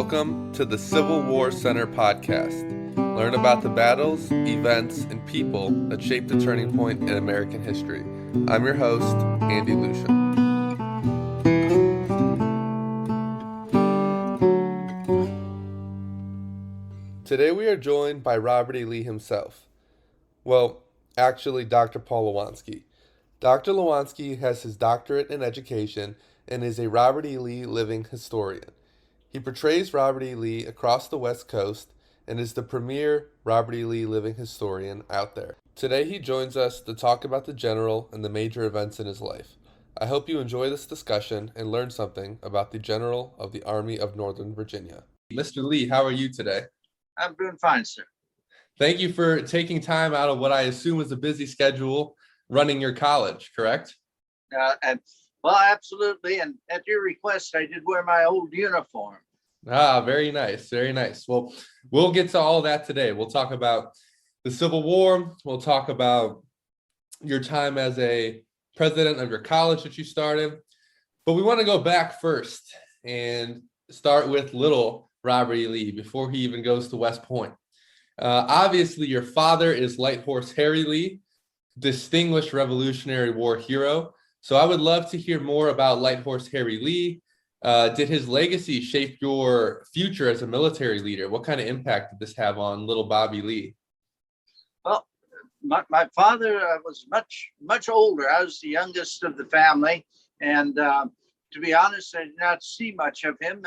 Welcome to the Civil War Center podcast. Learn about the battles, events, and people that shaped the turning point in American history. I'm your host, Andy Lucian. Today we are joined by Robert E. Lee himself. Well, actually, Dr. Paul Lewanski. Dr. Lewanski has his doctorate in education and is a Robert E. Lee living historian. He portrays Robert E. Lee across the West Coast and is the premier Robert E. Lee living historian out there. Today he joins us to talk about the general and the major events in his life. I hope you enjoy this discussion and learn something about the general of the Army of Northern Virginia. Mr. Lee, how are you today? I'm doing fine, sir. Thank you for taking time out of what I assume is a busy schedule running your college, correct? Well, absolutely. And at your request, I did wear my old uniform. Very nice. Very nice. Well, we'll get to all that today. We'll talk about the Civil War. We'll talk about your time as a president of your college that you started. But we want to go back first and start with little Robert E. Lee before he even goes to West Point. Obviously, your father is Light Horse Harry Lee, distinguished Revolutionary War hero. So I would love to hear more about Light Horse Harry Lee. Did his legacy shape your future as a military leader? What kind of impact did this have on little Bobby Lee? Well, my father was much older. I was the youngest of the family. And to be honest, I did not see much of him.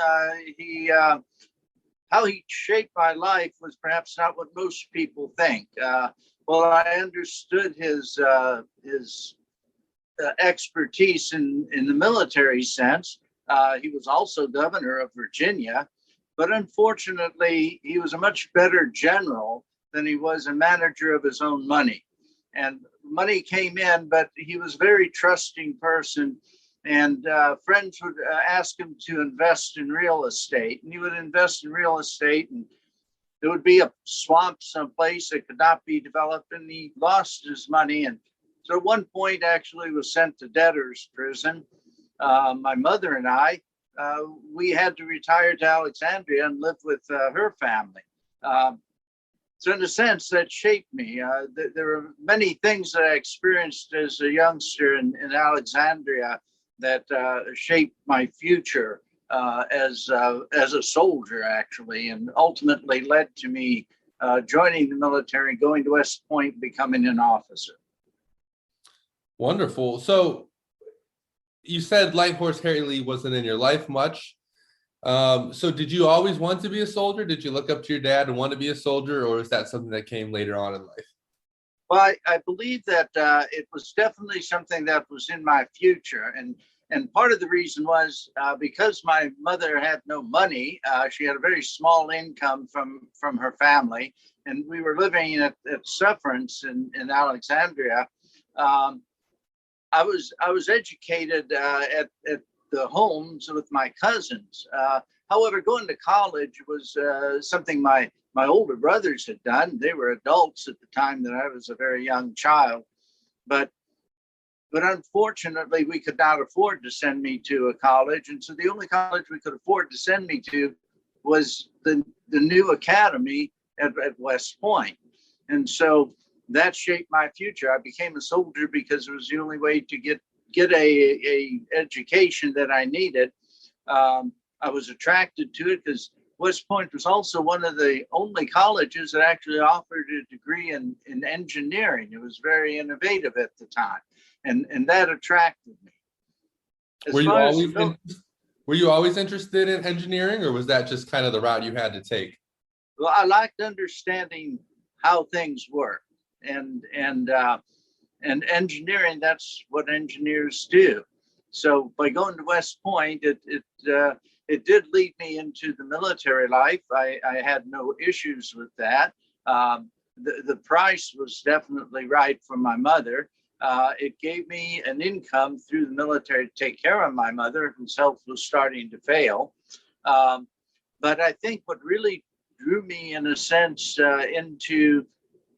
How he shaped my life was perhaps not what most people think. Well, I understood his expertise in the military sense. He was also governor of Virginia, but unfortunately, he was a much better general than he was a manager of his own money. And money came in, but he was a very trusting person. And friends would ask him to invest in real estate, and he would invest in real estate, and there would be a swamp someplace that could not be developed, and he lost his money. And so at one point, actually was sent to debtor's prison. My mother and I, we had to retire to Alexandria and live with her family. So in a sense, that shaped me. There were many things that I experienced as a youngster in Alexandria that shaped my future as a soldier, actually, and ultimately led to me joining the military, going to West Point, becoming an officer. Wonderful. So you said Light Horse Harry Lee wasn't in your life much. So did you always want to be a soldier? Did you look up to your dad and want to be a soldier, or is that something that came later on in life? Well, I believe that it was definitely something that was in my future. And part of the reason was because my mother had no money. She had a very small income from her family. And we were living at Sufferance in Alexandria. I was educated at the homes with my cousins. However, going to college was something my older brothers had done. They were adults at the time that I was a very young child, but unfortunately, we could not afford to send me to a college, and so the only college we could afford to send me to was the new academy at West Point, and so that shaped my future. I became a soldier because it was the only way to get a education that I needed. I was attracted to it because West Point was also one of the only colleges that actually offered a degree in engineering. It was very innovative at the time, and that attracted me. Were you always interested in engineering, or was that just kind of the route you had to take? Well, I liked understanding how things work, and engineering, that's what engineers do. So by going to West Point, it did lead me into the military life. I had no issues with that. The price was definitely right from my mother. It gave me an income through the military to take care of my mother, whose health was starting to fail. But I think what really drew me, in a sense, into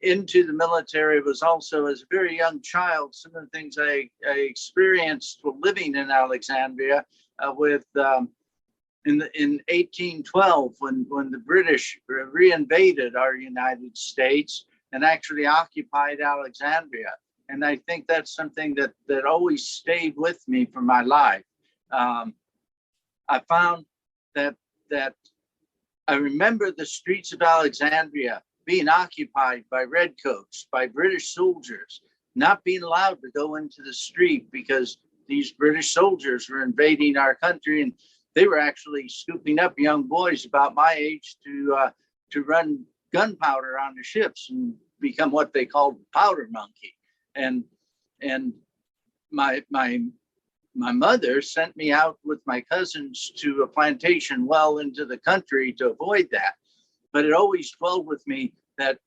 the military was also, as a very young child, some of the things I experienced while living in Alexandria with in 1812 when the British reinvaded our United States and actually occupied Alexandria. And I think that's something that always stayed with me for my life. I found that I remember the streets of Alexandria being occupied by redcoats, by British soldiers, not being allowed to go into the street because these British soldiers were invading our country, and they were actually scooping up young boys about my age to run gunpowder on the ships and become what they called powder monkey. And my mother sent me out with my cousins to a plantation well into the country to avoid that. But it always dwelled with me that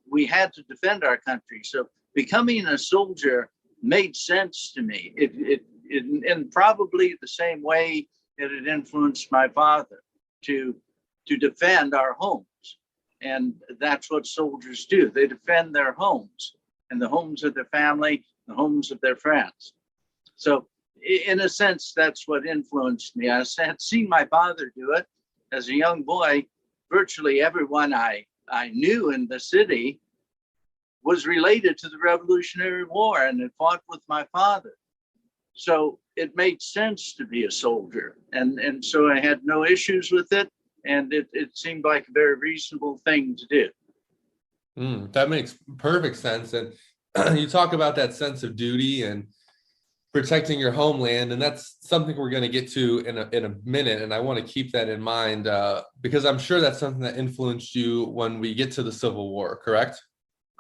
we had to defend our country. So becoming a soldier made sense to me. It in probably the same way that it influenced my father to defend our homes. And that's what soldiers do. They defend their homes and the homes of their family, the homes of their friends. So in a sense, that's what influenced me. I had seen my father do it as a young boy. Virtually everyone I knew in the city was related to the Revolutionary War and had fought with my father. So it made sense to be a soldier. And so I had no issues with it. And it seemed like a very reasonable thing to do. That makes perfect sense. And you talk about that sense of duty and protecting your homeland, and that's something we're going to get to in a minute. And I want to keep that in mind because I'm sure that's something that influenced you when we get to the Civil War, correct?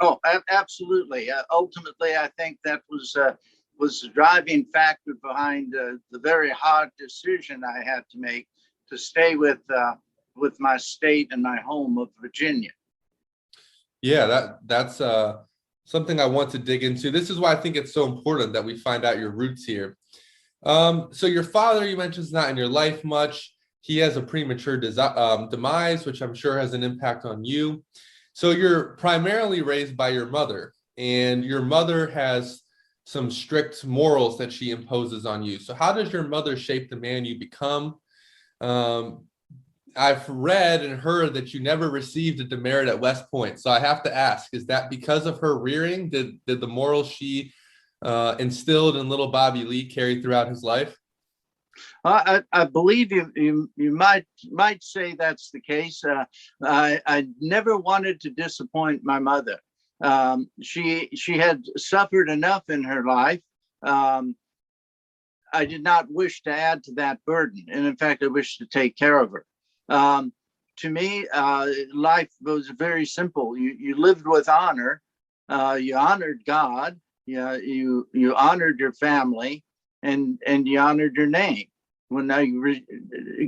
Oh, absolutely. Ultimately, I think that was the driving factor behind the very hard decision I had to make to stay with my state and my home of Virginia. Yeah, that's something I want to dig into. This is why I think it's so important that we find out your roots here. So your father, you mentioned, is not in your life much. He has a premature demise, which I'm sure has an impact on you. So you're primarily raised by your mother, and your mother has some strict morals that she imposes on you. So how does your mother shape the man you become? I've read and heard that you never received a demerit at West Point. So I have to ask, is that because of her rearing? Did the morals she instilled in little Bobby Lee carry throughout his life? I believe you might say that's the case. I never wanted to disappoint my mother. She had suffered enough in her life. I did not wish to add to that burden. And in fact, I wished to take care of her. To me, life was very simple. You lived with honor. You honored God. You honored your family, and you honored your name. When I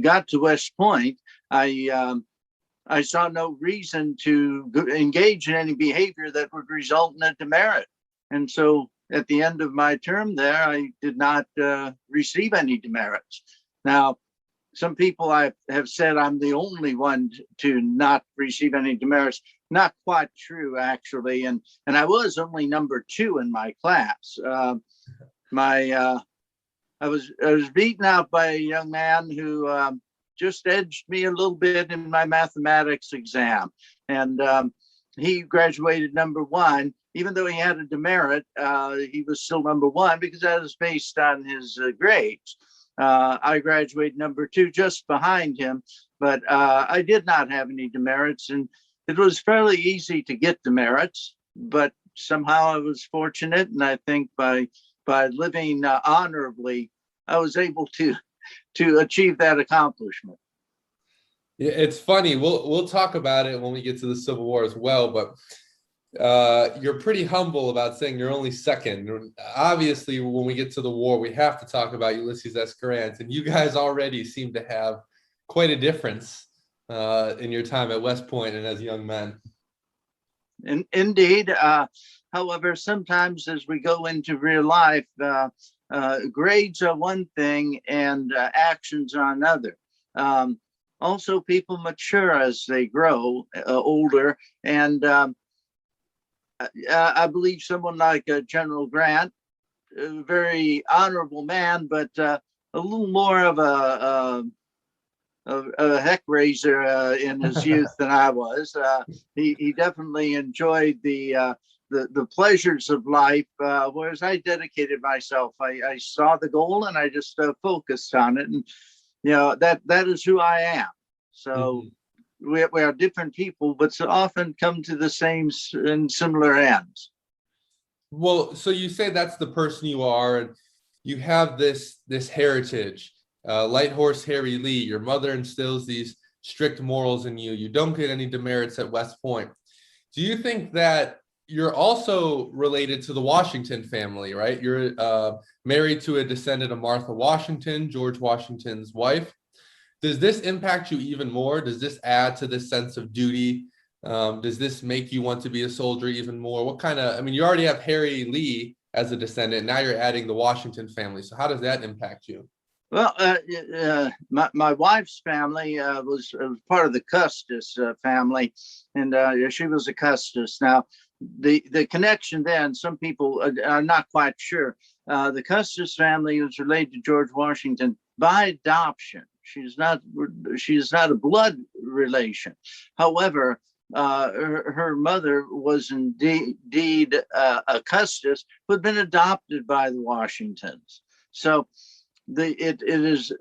got to West Point, I saw no reason to engage in any behavior that would result in a demerit. And so at the end of my term there, I did not receive any demerits. Now, some people have said I'm the only one to not receive any demerits. Not quite true, actually. And I was only number 2 in my class. I was beaten out by a young man who just edged me a little bit in my mathematics exam. And he graduated number 1. Even though he had a demerit, he was still number 1 because that was based on his grades. I graduated number 2 just behind him, but I did not have any demerits, and it was fairly easy to get demerits, but somehow I was fortunate, and I think by living honorably, I was able to achieve that accomplishment. Yeah, it's funny. We'll talk about it when we get to the Civil War as well, but you're pretty humble about saying you're only second. Obviously, when we get to the war, we have to talk about Ulysses S. Grant, and you guys already seem to have quite a difference in your time at West Point and as young men. Indeed. However, sometimes as we go into real life, grades are one thing and actions are another. Also, people mature as they grow older, and I believe someone like General Grant, a very honorable man, but a little more of a heck raiser in his youth than I was. He definitely enjoyed the pleasures of life, whereas I dedicated myself. I saw the goal and I just focused on it, and that is who I am. So we are different people, but so often come to the same and similar ends. Well, so you say that's the person you are, and you have this heritage. Light Horse Harry Lee, your mother instills these strict morals in you. You don't get any demerits at West Point. Do you think that you're also related to the Washington family, right? You're married to a descendant of Martha Washington, George Washington's wife. Does this impact you even more? Does this add to this sense of duty? Does this make you want to be a soldier even more? What kind of, I mean, you already have Harry Lee as a descendant. Now you're adding the Washington family. So how does that impact you? Well, my wife's family was part of the Custis family, and she was a Custis. Now, the connection then, some people are not quite sure. The Custis family was related to George Washington by adoption. She is not a blood relation. However, her mother was indeed a Custis who had been adopted by the Washingtons. So it is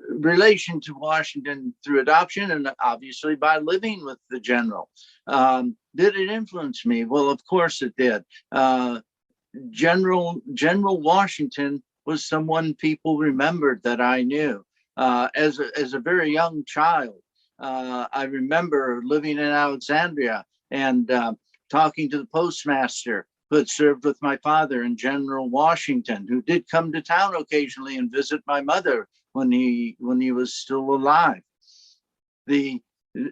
relation to Washington through adoption and obviously by living with the general. Did it influence me? Well, of course it did. General Washington was someone people remembered that I knew. As a very young child, I remember living in Alexandria and talking to the postmaster who had served with my father and General Washington, who did come to town occasionally and visit my mother when he was still alive. The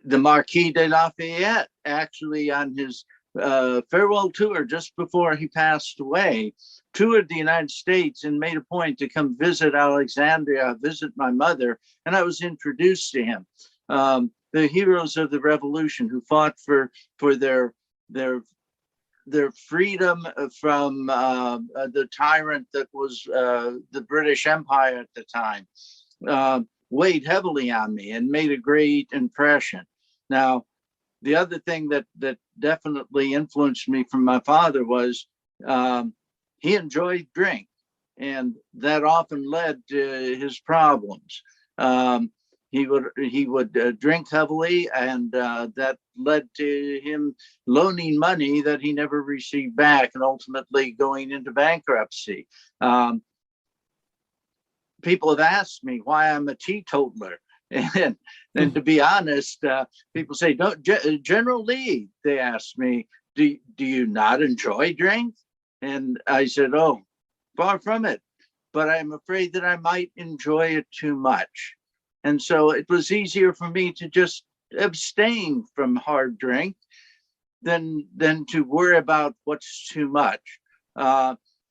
Marquis de Lafayette, actually on his farewell tour just before he passed away, toured the United States and made a point to come visit Alexandria, visit my mother, and I was introduced to him. The heroes of the Revolution who fought for their freedom from the tyrant that was the British Empire at the time, weighed heavily on me and made a great impression. Now, the other thing that definitely influenced me from my father was he enjoyed drink, and that often led to his problems. He would drink heavily, and that led to him loaning money that he never received back, and ultimately going into bankruptcy. People have asked me why I'm a teetotaler, and to be honest, people say, "Don't General Lee?" They asked me, "Do you not enjoy drink?" And I said, "Oh, far from it, but I'm afraid that I might enjoy it too much." And so it was easier for me to just abstain from hard drink than to worry about what's too much.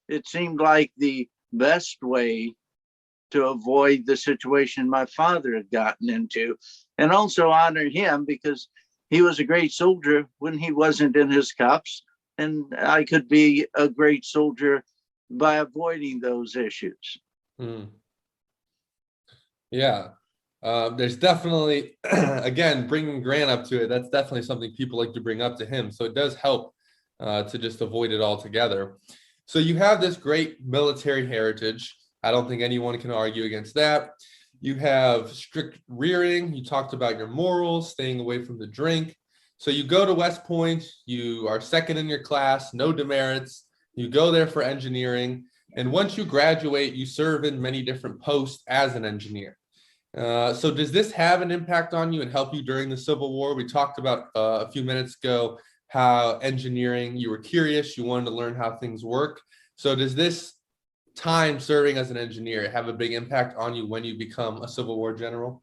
It seemed like the best way to avoid the situation my father had gotten into, and also honor him because he was a great soldier when he wasn't in his cups, and I could be a great soldier by avoiding those issues. Yeah. There's definitely, again, bringing Grant up to it, that's definitely something people like to bring up to him. So it does help to just avoid it altogether. So you have this great military heritage. I don't think anyone can argue against that. You have strict rearing. You talked about your morals, staying away from the drink. So you go to West Point, you are second in your class, no demerits. You go there for engineering. And once you graduate, you serve in many different posts as an engineer. So does this have an impact on you and help you during the Civil War? We talked about a few minutes ago how engineering, you were curious, you wanted to learn how things work. So does this time serving as an engineer have a big impact on you when you become a Civil War general?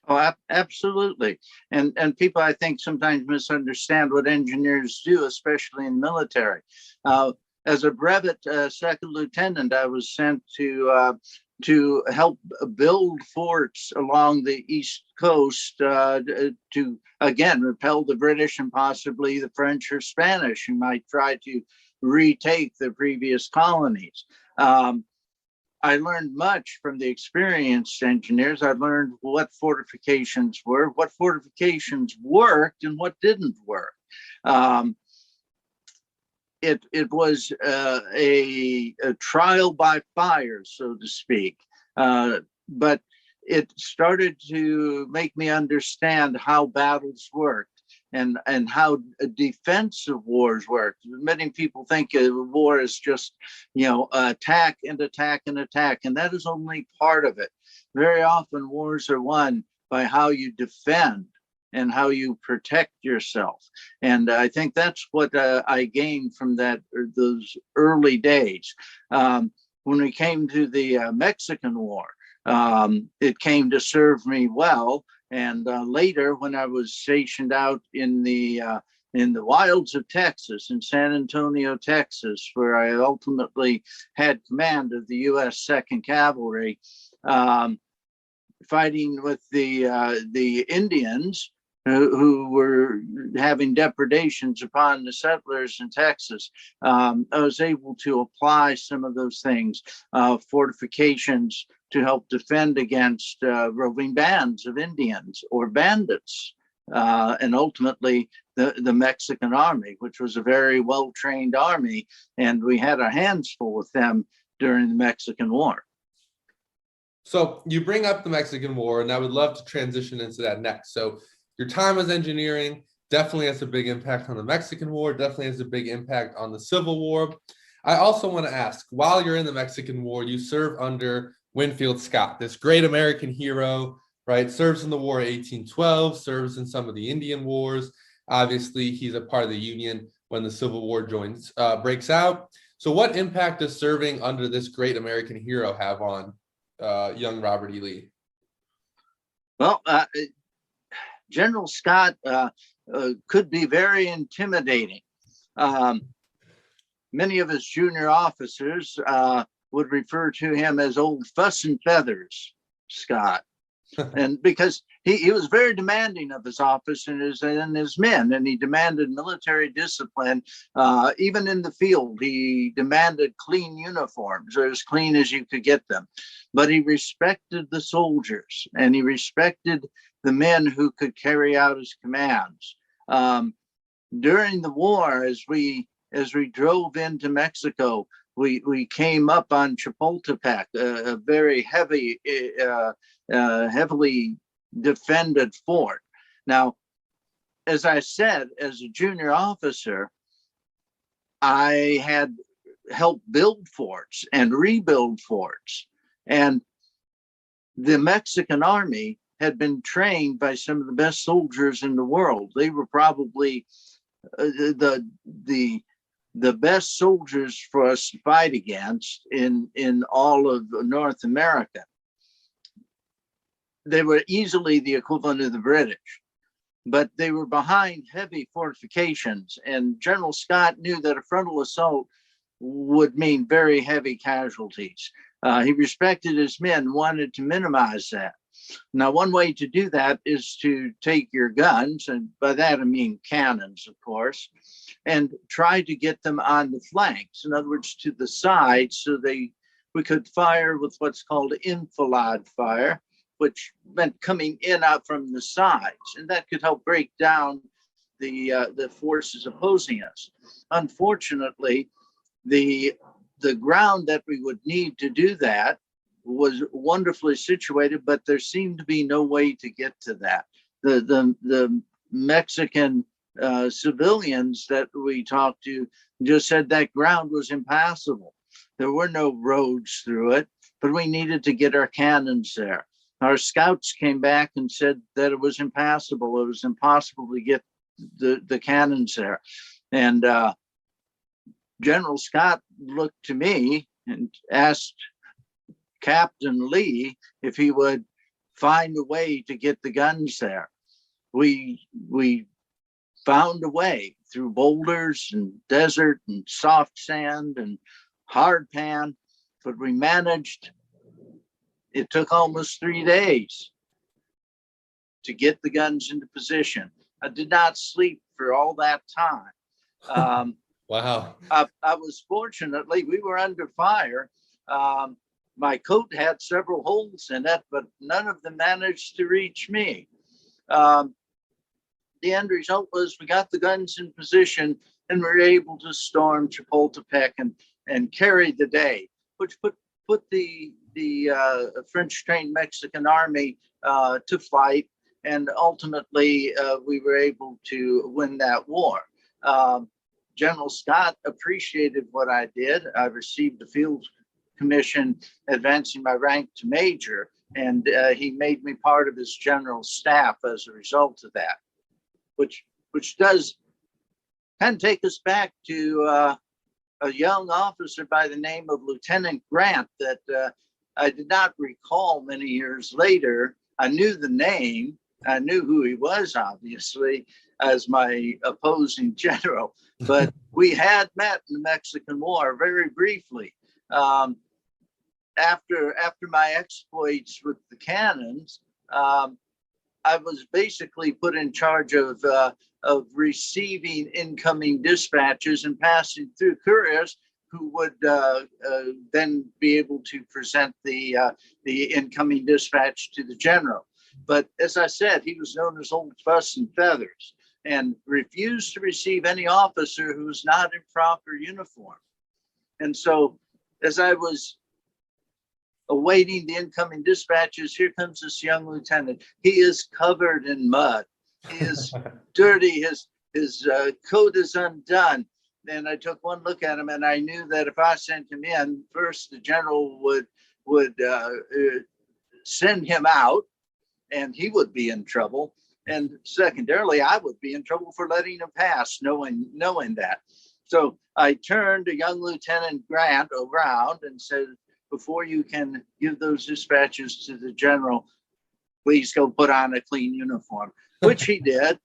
Oh, absolutely. And people, I think, sometimes misunderstand what engineers do, especially in military. As a brevet second lieutenant, I was sent to help build forts along the East Coast to, again, repel the British and possibly the French or Spanish who might try to retake the previous colonies. I learned much from the experienced engineers. I learned what fortifications were, what fortifications worked, and what didn't work. Um, it was a trial by fire, so to speak. But it started to make me understand how battles worked and how defensive wars work. Many people think a war is just, attack and attack and attack, and that is only part of it. Very often wars are won by how you defend and how you protect yourself. And I think that's what I gained from those early days. When we came to the Mexican War, it came to serve me well. And later, when I was stationed out in the wilds of Texas, in San Antonio, Texas, where I ultimately had command of the U.S. Second Cavalry, fighting with the Indians who were having depredations upon the settlers in Texas. I was able to apply some of those things, fortifications to help defend against roving bands of Indians or bandits, and ultimately the Mexican army, which was a very well-trained army, and we had our hands full with them during the Mexican War. So you bring up the Mexican War, and I would love to transition into that next. So your time as engineering definitely has a big impact on the Mexican War, definitely has a big impact on the Civil War. I also want to ask, while you're in the Mexican War, you serve under Winfield Scott, this great American hero, right? Serves in the War of 1812, serves in some of the Indian Wars. Obviously, he's a part of the Union when the Civil War breaks out. So what impact does serving under this great American hero have on young Robert E. Lee? Well, General Scott could be very intimidating. Many of his junior officers would refer to him as old fuss and feathers Scott. And because he was very demanding of his office and his men, and he demanded military discipline. Even in the field, he demanded clean uniforms, or as clean as you could get them. But he respected the soldiers, and he respected the men who could carry out his commands. During the war, as we drove into Mexico, we came up on Chapultepec, a very heavily defended fort. Now, as I said, as a junior officer, I had helped build forts and rebuild forts. And the Mexican army had been trained by some of the best soldiers in the world. They were probably the best soldiers for us to fight against in all of North America. They were easily the equivalent of the British, but they were behind heavy fortifications, and General Scott knew that a frontal assault would mean very heavy casualties. He respected his men, wanted to minimize that. Now, one way to do that is to take your guns, and by that I mean cannons, of course, and try to get them on the flanks, in other words, to the sides, so we could fire with what's called enfilade fire, which meant coming in out from the sides, and that could help break down the forces opposing us. Unfortunately, the ground that we would need to do that was wonderfully situated, but there seemed to be no way to get to that. The Mexican civilians that we talked to just said that ground was impassable. There were no roads through it, but we needed to get our cannons there. Our scouts came back and said that it was impassable. It was impossible to get the cannons there. And General Scott looked to me and asked Captain Lee if he would find a way to get the guns there. We found a way through boulders and desert and soft sand and hard pan, but we managed. It took almost 3 days to get the guns into position. I did not sleep for all that time. Wow. I was fortunately, we were under fire. my coat had several holes in it, but none of them managed to reach me. Um, the end result was we got the guns in position and we were able to storm Chapultepec and carry the day, which put the French trained Mexican army to flight. And ultimately, we were able to win that war. General Scott appreciated what I did. I received the field commission, advancing my rank to major, and he made me part of his general staff as a result of that, which does kind of take us back to a young officer by the name of Lieutenant Grant that I did not recall many years later. I knew the name. I knew who he was, obviously, as my opposing general, but we had met in the Mexican War very briefly. After my exploits with the cannons, I was basically put in charge of receiving incoming dispatches and passing through couriers who would then be able to present the incoming dispatch to the general. But as I said, he was known as Old Fuss and Feathers and refused to receive any officer who was not in proper uniform. And so as I was awaiting the incoming dispatches, here comes this young lieutenant. He is covered in mud. He is dirty. His coat is undone. And I took one look at him and I knew that if I sent him in, first the general would send him out and he would be in trouble. And secondarily, I would be in trouble for letting him pass, knowing that. So I turned to young Lieutenant Grant around and said, before you can give those dispatches to the general, please go put on a clean uniform, which he did.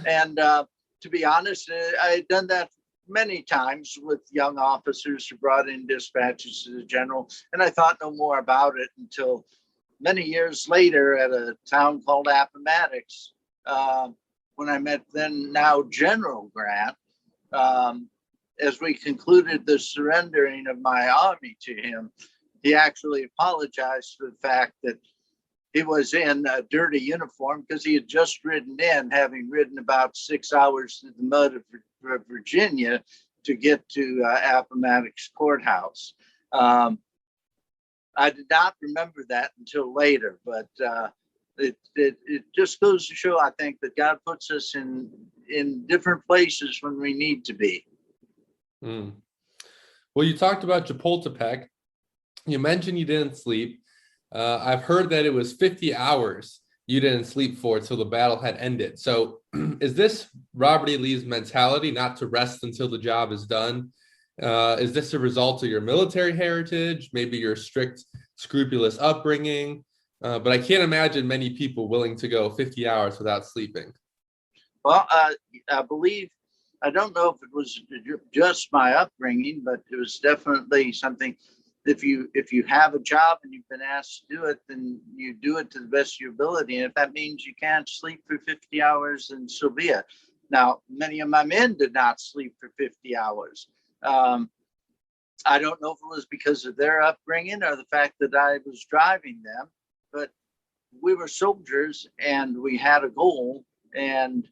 And to be honest, I had done that many times with young officers who brought in dispatches to the general, and I thought no more about it until many years later at a town called Appomattox, when I met then now General Grant. As we concluded the surrendering of my army to him, he actually apologized for the fact that he was in a dirty uniform because he had just ridden in, having ridden about 6 hours through the mud of Virginia to get to Appomattox Courthouse. I did not remember that until later, but it just goes to show, I think, that God puts us in different places when we need to be. Mm. Well, you talked about Chapultepec. You mentioned you didn't sleep. I've heard that it was 50 hours you didn't sleep for till the battle had ended. So is this Robert E. Lee's mentality not to rest until the job is done? Is this a result of your military heritage, maybe your strict, scrupulous upbringing? But I can't imagine many people willing to go 50 hours without sleeping. Well, I believe, I don't know if it was just my upbringing, but it was definitely something. If you have a job and you've been asked to do it, then you do it to the best of your ability. And if that means you can't sleep for 50 hours, then so be it. Now, many of my men did not sleep for 50 hours. I don't know if it was because of their upbringing or the fact that I was driving them, but we were soldiers and we had a goal, and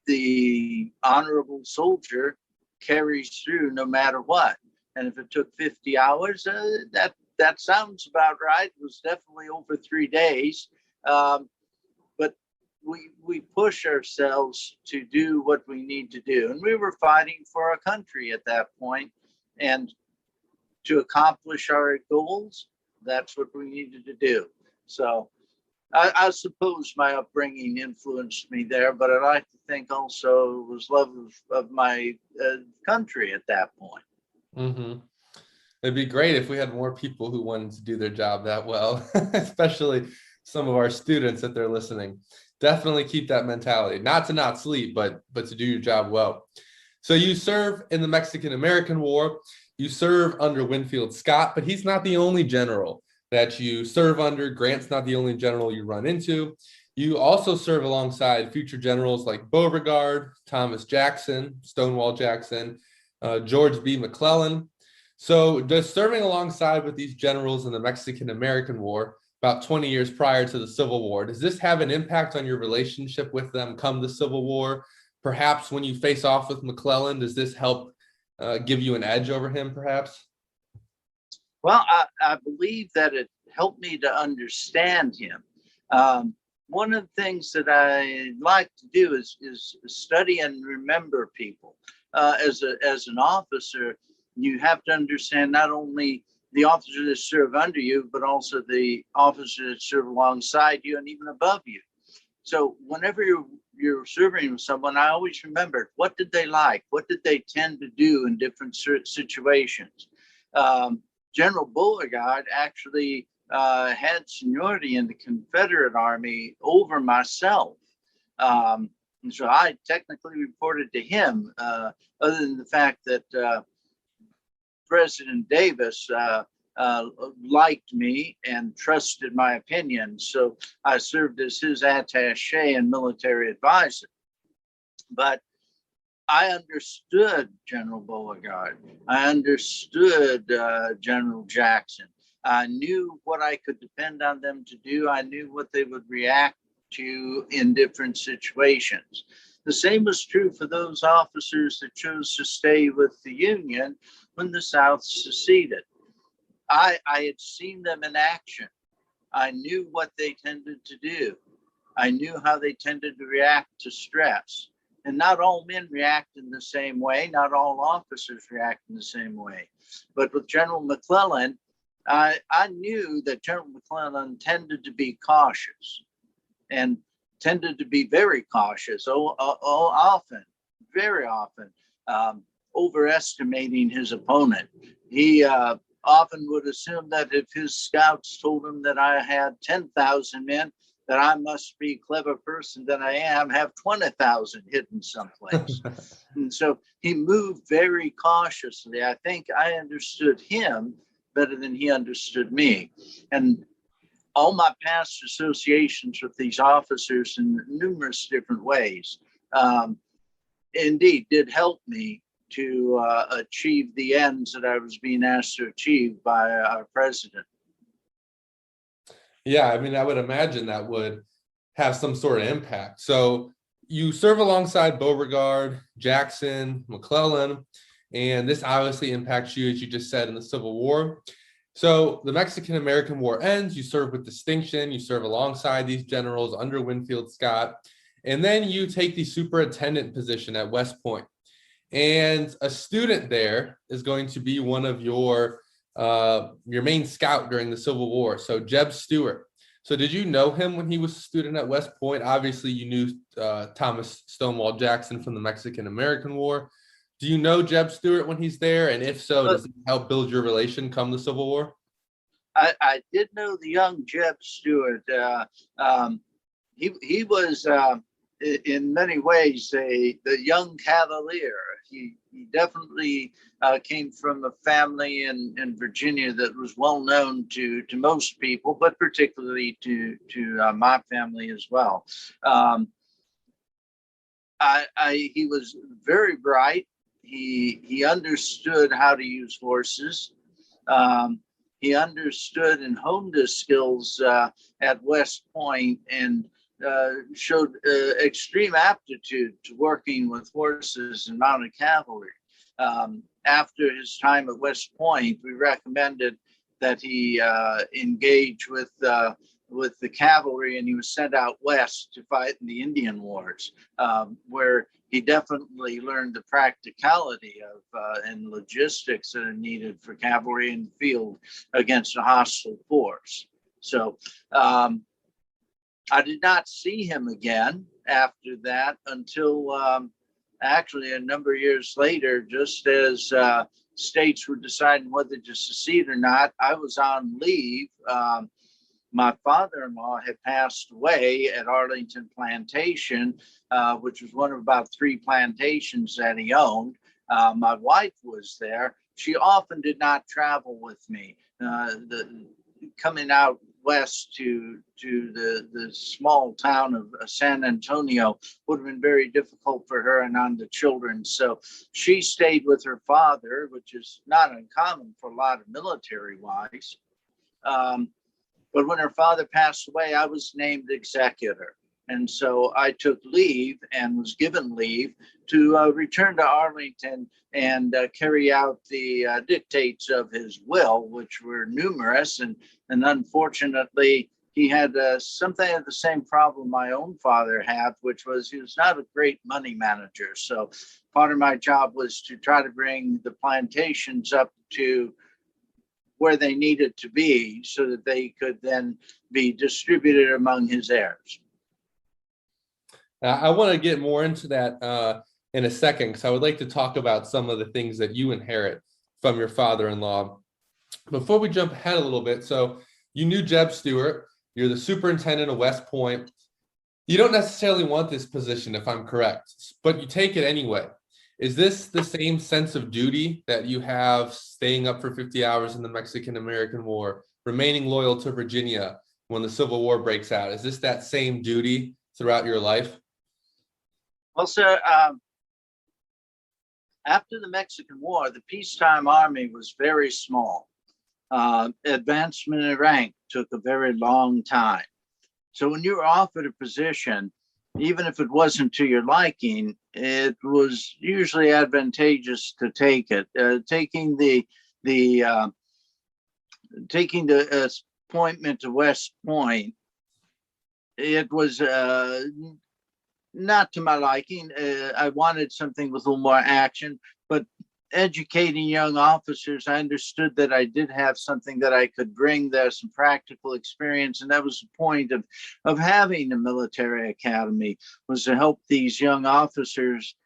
the honorable soldier carries through no matter what. And if it took 50 hours, that sounds about right. It was definitely over 3 days. But we push ourselves to do what we need to do. And we were fighting for our country at that point. And to accomplish our goals, that's what we needed to do. So I suppose my upbringing influenced me there, but I like to think also it was love of my country at that point. Mm-hmm. It'd be great if we had more people who wanted to do their job that well, especially some of our students that they're listening. Definitely keep that mentality, not to not sleep, but to do your job well. So you serve in the Mexican-American War. You serve under Winfield Scott, but he's not the only general that you serve under. Grant's not the only general you run into. You also serve alongside future generals like Beauregard, Thomas Jackson, Stonewall Jackson, George B. McClellan. So does serving alongside with these generals in the Mexican-American War about 20 years prior to the Civil War, does this have an impact on your relationship with them come the Civil War? Perhaps when you face off with McClellan, does this help give you an edge over him, perhaps? Well, I believe that it helped me to understand him. One of the things that I like to do is study and remember people. As an officer, you have to understand not only the officers that serve under you, but also the officers that serve alongside you and even above you. So whenever you're serving with someone, I always remember, what did they like? What did they tend to do in different situations? General Beauregard actually had seniority in the Confederate Army over myself. And so I technically reported to him, other than the fact that President Davis liked me and trusted my opinion. So I served as his attaché and military advisor. But I understood General Beauregard. I understood General Jackson. I knew what I could depend on them to do. I knew what they would react to in different situations. The same was true for those officers that chose to stay with the Union when the South seceded. I had seen them in action. I knew what they tended to do. I knew how they tended to react to stress. And not all men react in the same way. Not all officers react in the same way. But with General McClellan, I knew that General McClellan tended to be cautious and tended to be very cautious, often, very often, overestimating his opponent. He often would assume that if his scouts told him that I had 10,000 men, that I must be a clever person that I am, have 20,000 hidden someplace. And so he moved very cautiously. I think I understood him better than he understood me. And all my past associations with these officers in numerous different ways, indeed did help me to achieve the ends that I was being asked to achieve by our president. Yeah, I mean, I would imagine that would have some sort of impact. So you serve alongside Beauregard, Jackson, McClellan, and this obviously impacts you, as you just said, in the Civil War. So the Mexican-American War ends, you serve with distinction, you serve alongside these generals under Winfield Scott, and then you take the superintendent position at West Point. And a student there is going to be one of your main scout during the Civil War. So Jeb Stuart. So did you know him when he was a student at West Point? Obviously, you knew Thomas Stonewall Jackson from the Mexican-American War. Do you know Jeb Stuart when he's there? And if so, does it help build your relation come the Civil War? I did know the young Jeb Stuart. He was in many ways the young cavalier. He definitely came from a family in Virginia that was well known to most people, but particularly to my family as well. He was very bright. He understood how to use horses. He understood and honed his skills at West Point and showed extreme aptitude to working with horses and mounted cavalry. After his time at West Point, we recommended that he engage with the cavalry, and he was sent out west to fight in the Indian Wars, where he definitely learned the practicality of and logistics that are needed for cavalry in the field against a hostile force. So I did not see him again after that until actually a number of years later, just as states were deciding whether to secede or not. I was on leave. My father-in-law had passed away at Arlington Plantation, which was one of about 3 plantations that he owned. My wife was there. She often did not travel with me. Coming out west to the small town of San Antonio would have been very difficult for her and on the children. So she stayed with her father, which is not uncommon for a lot of military wives. But when her father passed away, I was named executor. And so I took leave and was given leave to return to Arlington and carry out the dictates of his will, which were numerous. And unfortunately, he had something of the same problem my own father had, which was he was not a great money manager. So part of my job was to try to bring the plantations up to where they needed to be so that they could then be distributed among his heirs. I want to get more into that in a second, because I would like to talk about some of the things that you inherit from your father-in-law. Before we jump ahead a little bit, so you knew Jeb Stewart, you're the superintendent of West Point. You don't necessarily want this position, if I'm correct, but you take it anyway. Is this the same sense of duty that you have staying up for 50 hours in the Mexican-American War, remaining loyal to Virginia when the Civil War breaks out? Is this that same duty throughout your life? Well, sir, after the Mexican War, the peacetime army was very small. Advancement in rank took a very long time. So when you were offered a position, even if it wasn't to your liking, it was usually advantageous to take it. Taking the appointment to West Point, it was not to my liking. I wanted something with a little more action, but educating young officers, I understood that I did have something that I could bring there, some practical experience. And that was the point of having a military academy, was to help these young officers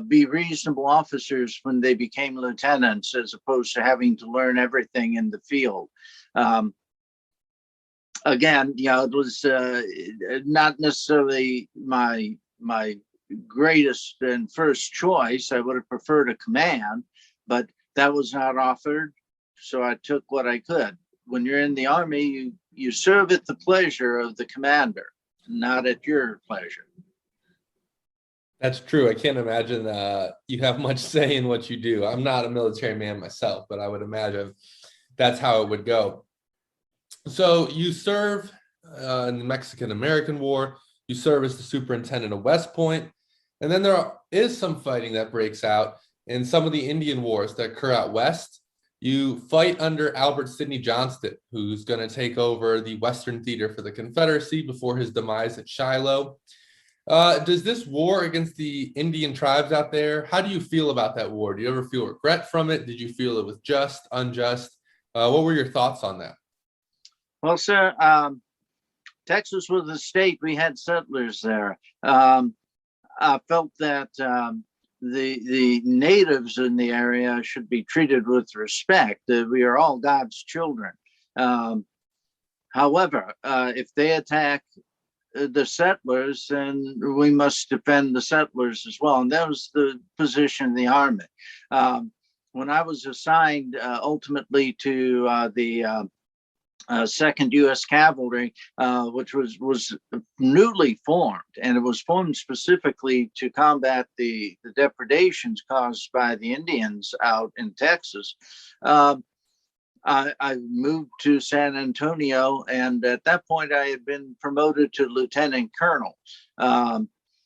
be reasonable officers when they became lieutenants, as opposed to having to learn everything in the field. Again, it was not necessarily my greatest and first choice. I would have preferred a command, but that was not offered, so I took what I could. When you're in the Army, you serve at the pleasure of the commander, not at your pleasure. That's true. I can't imagine you have much say in what you do. I'm not a military man myself, but I would imagine that's how it would go. So you serve in the Mexican-American War. You serve as the superintendent of West Point. And then there is some fighting that breaks out in some of the Indian wars that occur out west. You fight under Albert Sidney Johnston, who's going to take over the Western Theater for the Confederacy before his demise at Shiloh. Does this war against the Indian tribes out there, how do you feel about that war? Do you ever feel regret from it? Did you feel it was just, unjust? What were your thoughts on that? Well, sir, Texas was a state. We had settlers there. I felt that the natives in the area should be treated with respect. We are all God's children. However, if they attack the settlers, then we must defend the settlers as well. And that was the position of the Army. When I was assigned ultimately to the 2nd U.S. Cavalry, which was newly formed, and it was formed specifically to combat the depredations caused by the Indians out in Texas. I moved to San Antonio, and at that point I had been promoted to lieutenant colonel.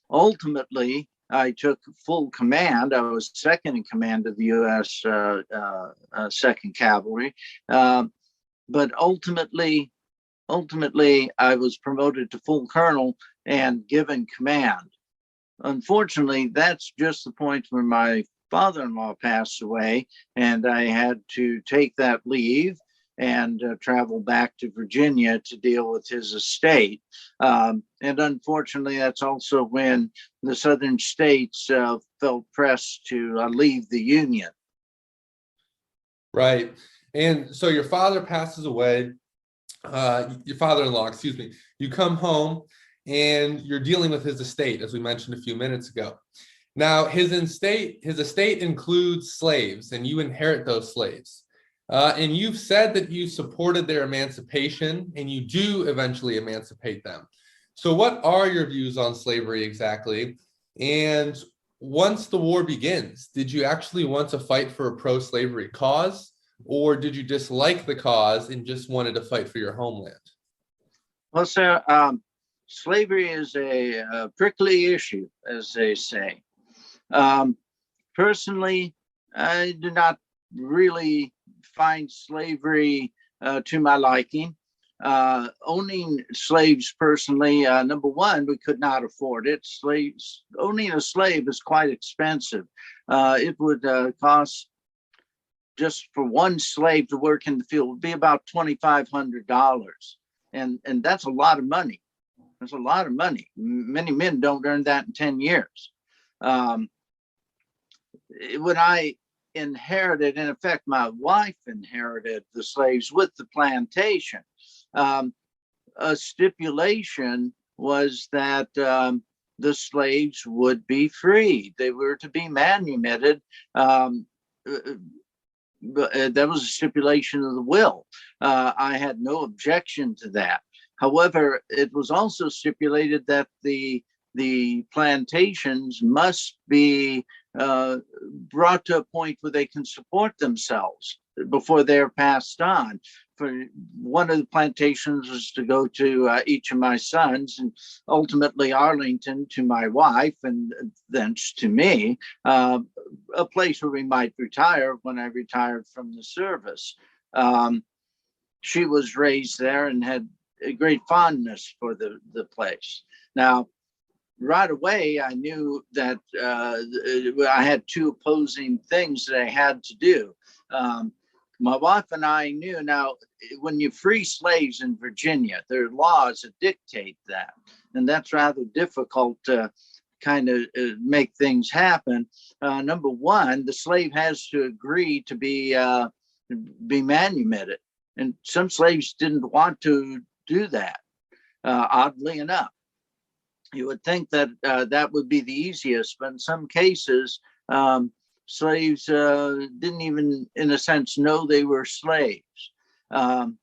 Ultimately, I took full command. I was second in command of the U.S. 2nd Cavalry. But ultimately, I was promoted to full colonel and given command. Unfortunately, that's just the point where my father-in-law passed away, and I had to take that leave and travel back to Virginia to deal with his estate. And unfortunately, that's also when the southern states felt pressed to leave the Union. Right. And so your father passes away, your father-in-law, excuse me, you come home and you're dealing with his estate, as we mentioned a few minutes ago. Now, his estate includes slaves, and you inherit those slaves. And you've said that you supported their emancipation and you do eventually emancipate them. So what are your views on slavery exactly? And once the war begins, did you actually want to fight for a pro-slavery cause, or did you dislike the cause and just wanted to fight for your homeland? Well, sir, slavery is a prickly issue, as they say. Personally, I do not really find slavery to my liking. Owning slaves personally, number one, we could not afford it. Owning a slave is quite expensive. It would cost, just for one slave to work in the field, would be about $2,500. And that's a lot of money. That's a lot of money. Many men don't earn that in 10 years. When I inherited, in effect, my wife inherited the slaves with the plantation. A stipulation was that the slaves would be freed. They were to be manumitted. That was a stipulation of the will. I had no objection to that. However, it was also stipulated that the plantations must be brought to a point where they can support themselves before they're passed on. For one of the plantations was to go to each of my sons, and ultimately Arlington to my wife, and thence to me, a place where we might retire when I retired from the service. She was raised there and had a great fondness for the place. Now, right away, I knew that I had two opposing things that I had to do. My wife and I knew, now, when you free slaves in Virginia, there are laws that dictate that. And that's rather difficult to kind of make things happen. Number one, the slave has to agree to be manumitted. And some slaves didn't want to do that, oddly enough. You would think that that would be the easiest, but in some cases, slaves didn't even, in a sense, know they were slaves. The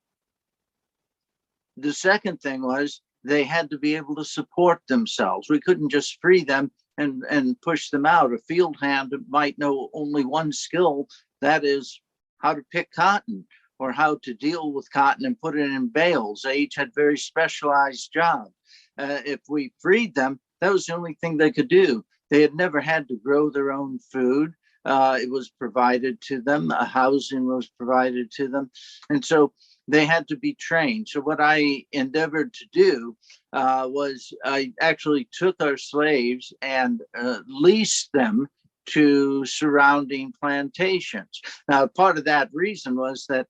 second thing was they had to be able to support themselves. We couldn't just free them and push them out. A field hand might know only one skill, that is how to pick cotton or how to deal with cotton and put it in bales. They each had very specialized jobs. If we freed them, that was the only thing they could do. They had never had to grow their own food. It was provided to them. Housing was provided to them. And so they had to be trained. So what I endeavored to do was I actually took our slaves and leased them to surrounding plantations. Now, part of that reason was that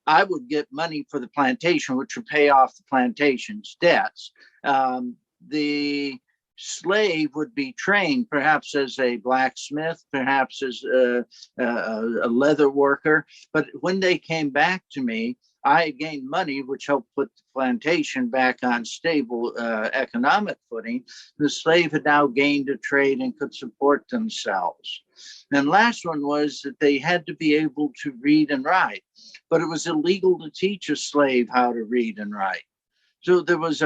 I would get money for the plantation, which would pay off the plantation's debts. The slave would be trained perhaps as a blacksmith, perhaps as a leather worker. But when they came back to me, I gained money, which helped put the plantation back on stable economic footing. The slave had now gained a trade and could support themselves. And last one was that they had to be able to read and write, but it was illegal to teach a slave how to read and write. So there was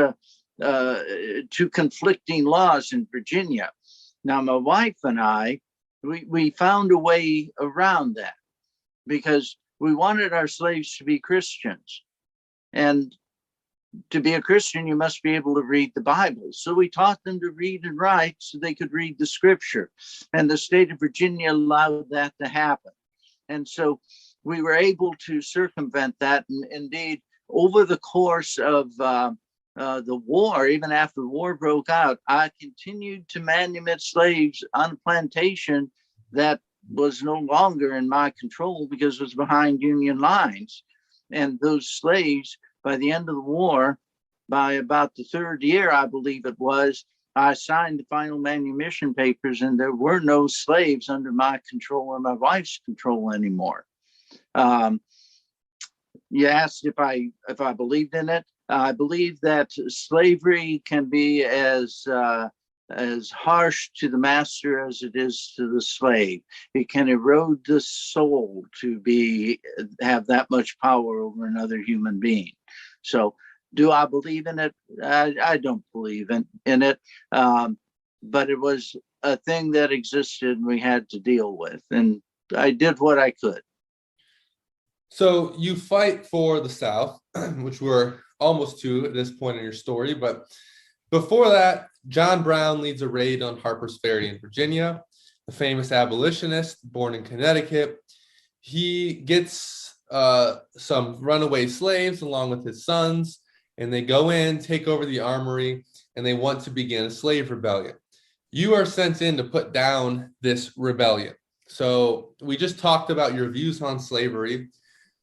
two conflicting laws in Virginia. Now, my wife and I, we found a way around that because we wanted our slaves to be Christians. And to be a Christian, you must be able to read the Bible. So we taught them to read and write so they could read the scripture. And the state of Virginia allowed that to happen. And so we were able to circumvent that. And indeed, over the course of the war, even after the war broke out, I continued to manumit slaves on a plantation that was no longer in my control because it was behind Union lines. And those slaves, by the end of the war, by about the third year, I believe it was, I signed the final manumission papers, and there were no slaves under my control or my wife's control anymore. You asked if I believed in it. I believe that slavery can be as as harsh to the master as it is to the slave. It can erode the soul to have that much power over another human being. So, do I believe in it? I don't believe in it, but it was a thing that existed and we had to deal with, and I did what I could. So you fight for the South, which we're almost to at this point in your story. But before that, John Brown leads a raid on Harper's Ferry in Virginia, the famous abolitionist born in Connecticut. He gets some runaway slaves along with his sons, and they go in, take over the armory, and they want to begin a slave rebellion. You are sent in to put down this rebellion. So we just talked about your views on slavery.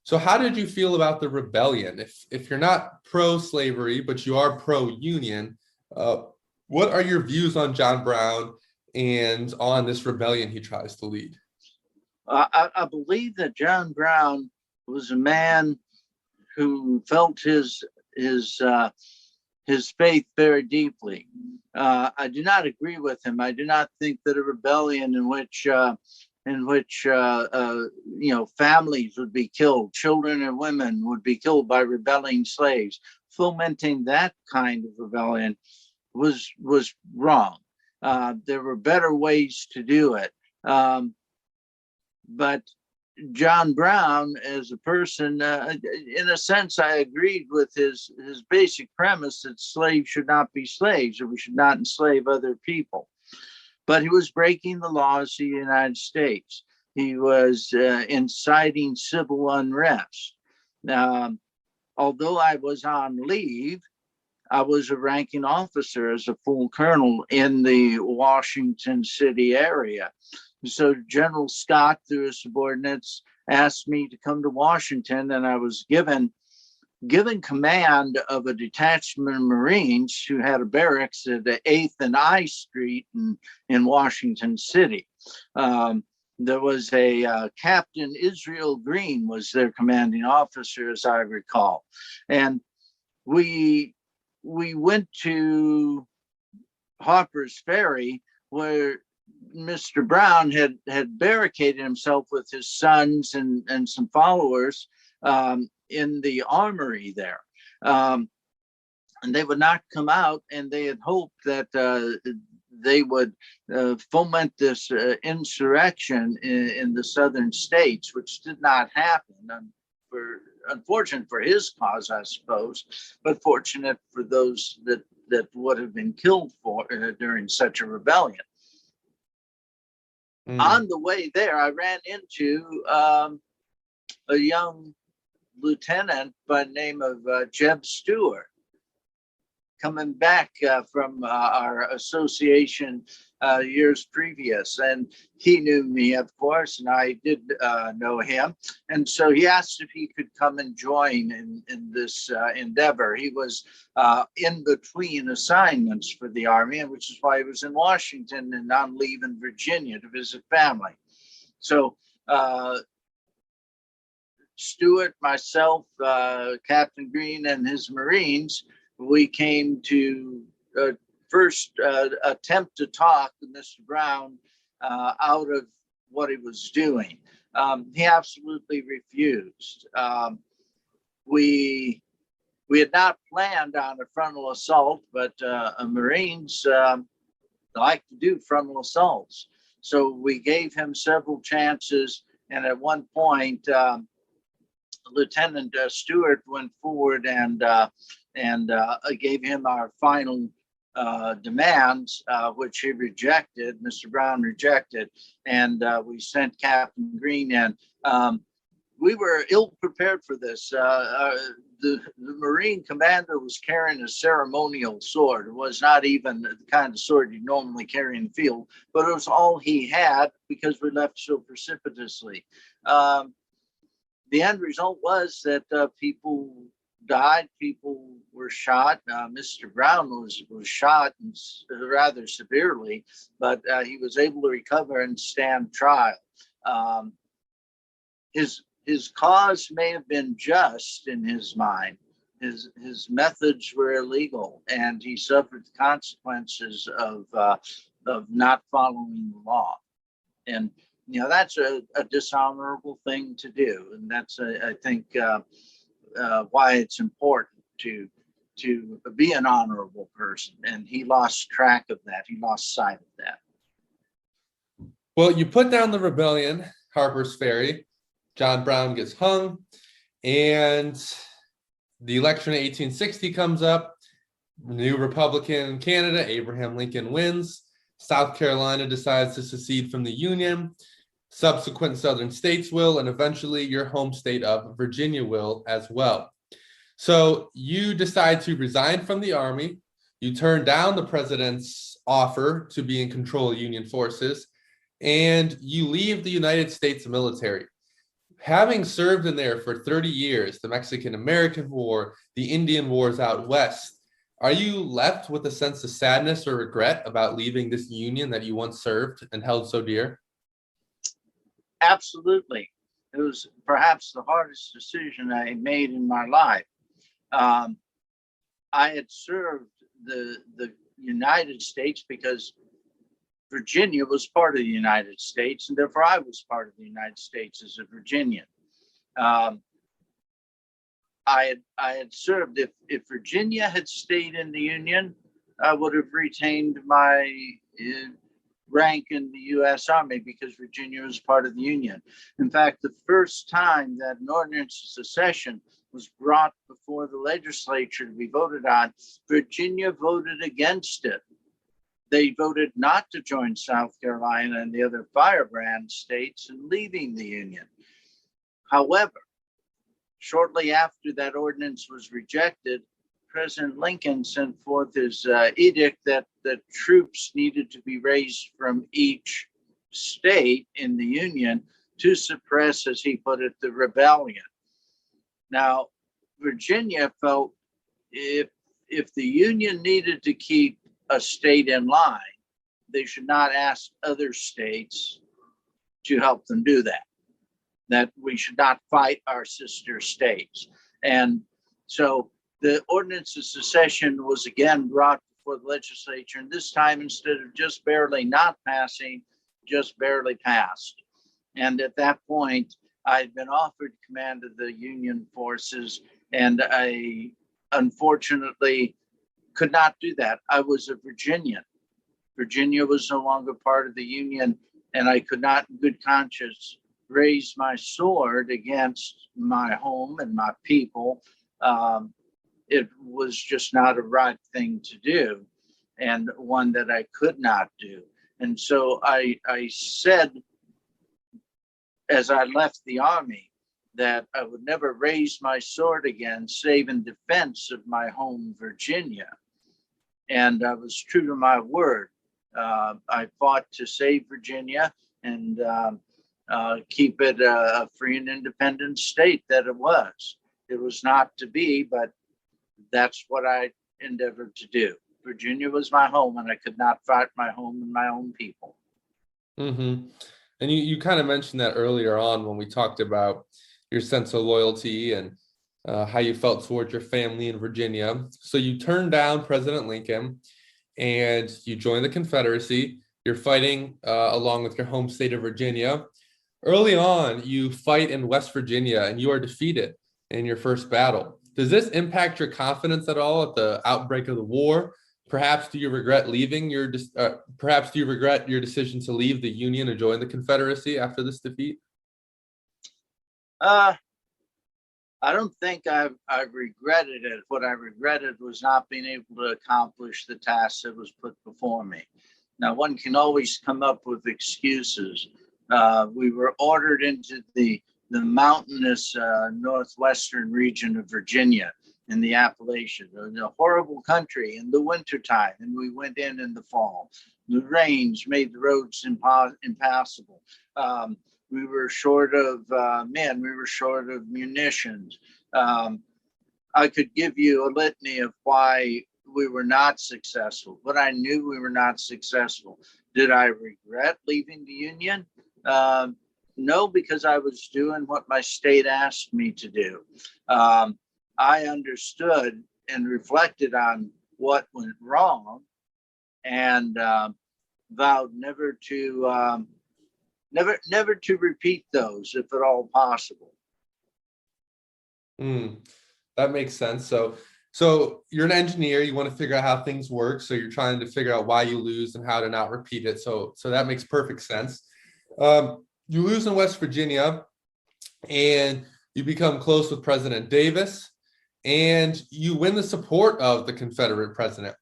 So how did you feel about the rebellion? If you're not pro-slavery, but you are pro-union, what are your views on John Brown and on this rebellion he tries to lead? I believe that John Brown was a man who felt his faith very deeply. I do not agree with him. I do not think that a rebellion in which families would be killed, children and women would be killed by rebelling slaves. Fomenting that kind of rebellion was wrong. There were better ways to do it. But John Brown, as a person, in a sense, I agreed with his basic premise that slaves should not be slaves, or we should not enslave other people. But he was breaking the laws of the United States. He was inciting civil unrest. Although I was on leave, I was a ranking officer as a full colonel in the Washington City area. So General Scott, through his subordinates, asked me to come to Washington, and I was given command of a detachment of Marines who had a barracks at the 8th and I Street in Washington City. There was a Captain Israel Green was their commanding officer, as I recall. And we went to Harper's Ferry, where Mr. Brown had barricaded himself with his sons and some followers in the armory there. And they would not come out, and they had hoped that they would foment this insurrection in the southern states, which did not happen. Unfortunate for his cause, I suppose, but fortunate for those that would have been killed during such a rebellion. On the way there, I ran into a young lieutenant by the name of Jeb Stewart, coming back from our association years previous. And he knew me, of course, and I did know him. And so he asked if he could come and join in this endeavor. He was in between assignments for the Army, which is why he was in Washington and on leave in Virginia to visit family. So Stewart, myself, Captain Green, and his Marines, we came to first attempt to talk to Mr. Brown out of what he was doing. He absolutely refused. We had not planned on a frontal assault, but Marines like to do frontal assaults. So we gave him several chances, and at one point, Lieutenant Stewart went forward and gave him our final demands, which he rejected. Mr. Brown rejected, and we sent Captain Green in. We were ill prepared for this. The Marine commander was carrying a ceremonial sword. It was not even the kind of sword you normally carry in the field, but it was all he had because we left so precipitously. The end result was that people died, people were shot. Mr. Brown was shot rather severely, but he was able to recover and stand trial. His cause may have been just in his mind, his methods were illegal, and he suffered the consequences of not following the law. And that's a dishonorable thing to do, and that's I think why it's important to be an honorable person. And he lost track of that. He lost sight of that. Well, you put down the rebellion, Harper's Ferry. John Brown gets hung, and the election of 1860 comes up. New Republican candidate, Abraham Lincoln, wins. South Carolina decides to secede from the Union. Subsequent southern states will, and eventually your home state of Virginia will as well. So you decide to resign from the Army. You turn down the president's offer to be in control of Union forces, and you leave the United States military. Having served in there for 30 years, the Mexican-American War, the Indian Wars out west, are you left with a sense of sadness or regret about leaving this union that you once served and held so dear? Absolutely. It was perhaps the hardest decision I made in my life. I had served the United States because Virginia was part of the United States, and therefore I was part of the United States as a Virginian. I had served. If Virginia had stayed in the Union, I would have retained my rank in the U.S. Army because Virginia was part of the Union. In fact, the first time that an ordinance of secession was brought before the legislature to be voted on, Virginia voted against it. They voted not to join South Carolina and the other firebrand states in leaving the Union. However, shortly after that ordinance was rejected, President Lincoln sent forth his edict that the troops needed to be raised from each state in the Union to suppress, as he put it, the rebellion. Now, Virginia felt if the Union needed to keep a state in line, they should not ask other states to help them do that, that we should not fight our sister states. And so the ordinance of secession was again brought before the legislature, and this time, instead of just barely not passing, just barely passed. And at that point, I had been offered command of the Union forces, and I unfortunately could not do that. I was a Virginian. Virginia was no longer part of the Union, and I could not in good conscience raise my sword against my home and my people. It was just not a right thing to do, and one that I could not do. And so I said, as I left the Army, that I would never raise my sword again, save in defense of my home, Virginia. And I was true to my word. I fought to save Virginia and keep it a free and independent state that it was. It was not to be, but that's what I endeavored to do. Virginia was my home, and I could not fight my home and my own people. Mm-hmm. And you kind of mentioned that earlier on when we talked about your sense of loyalty and how you felt towards your family in Virginia. So you turned down President Lincoln and you joined the Confederacy. You're fighting along with your home state of Virginia. Early on, you fight in West Virginia and you are defeated in your first battle. Does this impact your confidence at all at the outbreak of the war? Perhaps do you regret leaving your decision to leave the Union and join the Confederacy after this defeat? I don't think I regretted it. What I regretted was not being able to accomplish the task that was put before me. Now, one can always come up with excuses. We were ordered into the mountainous northwestern region of Virginia in the Appalachians, a horrible country in the wintertime, and we went in the fall. The rains made the roads impassable. We were short of men, we were short of munitions. I could give you a litany of why we were not successful, but I knew we were not successful. Did I regret leaving the Union? No, because I was doing what my state asked me to do. I understood and reflected on what went wrong, and vowed never to repeat those if at all possible. That makes sense. So you're an engineer, you want to figure out how things work. So you're trying to figure out why you lose and how to not repeat it. So that makes perfect sense. You lose in West Virginia and you become close with President Davis and you win the support of the Confederate president.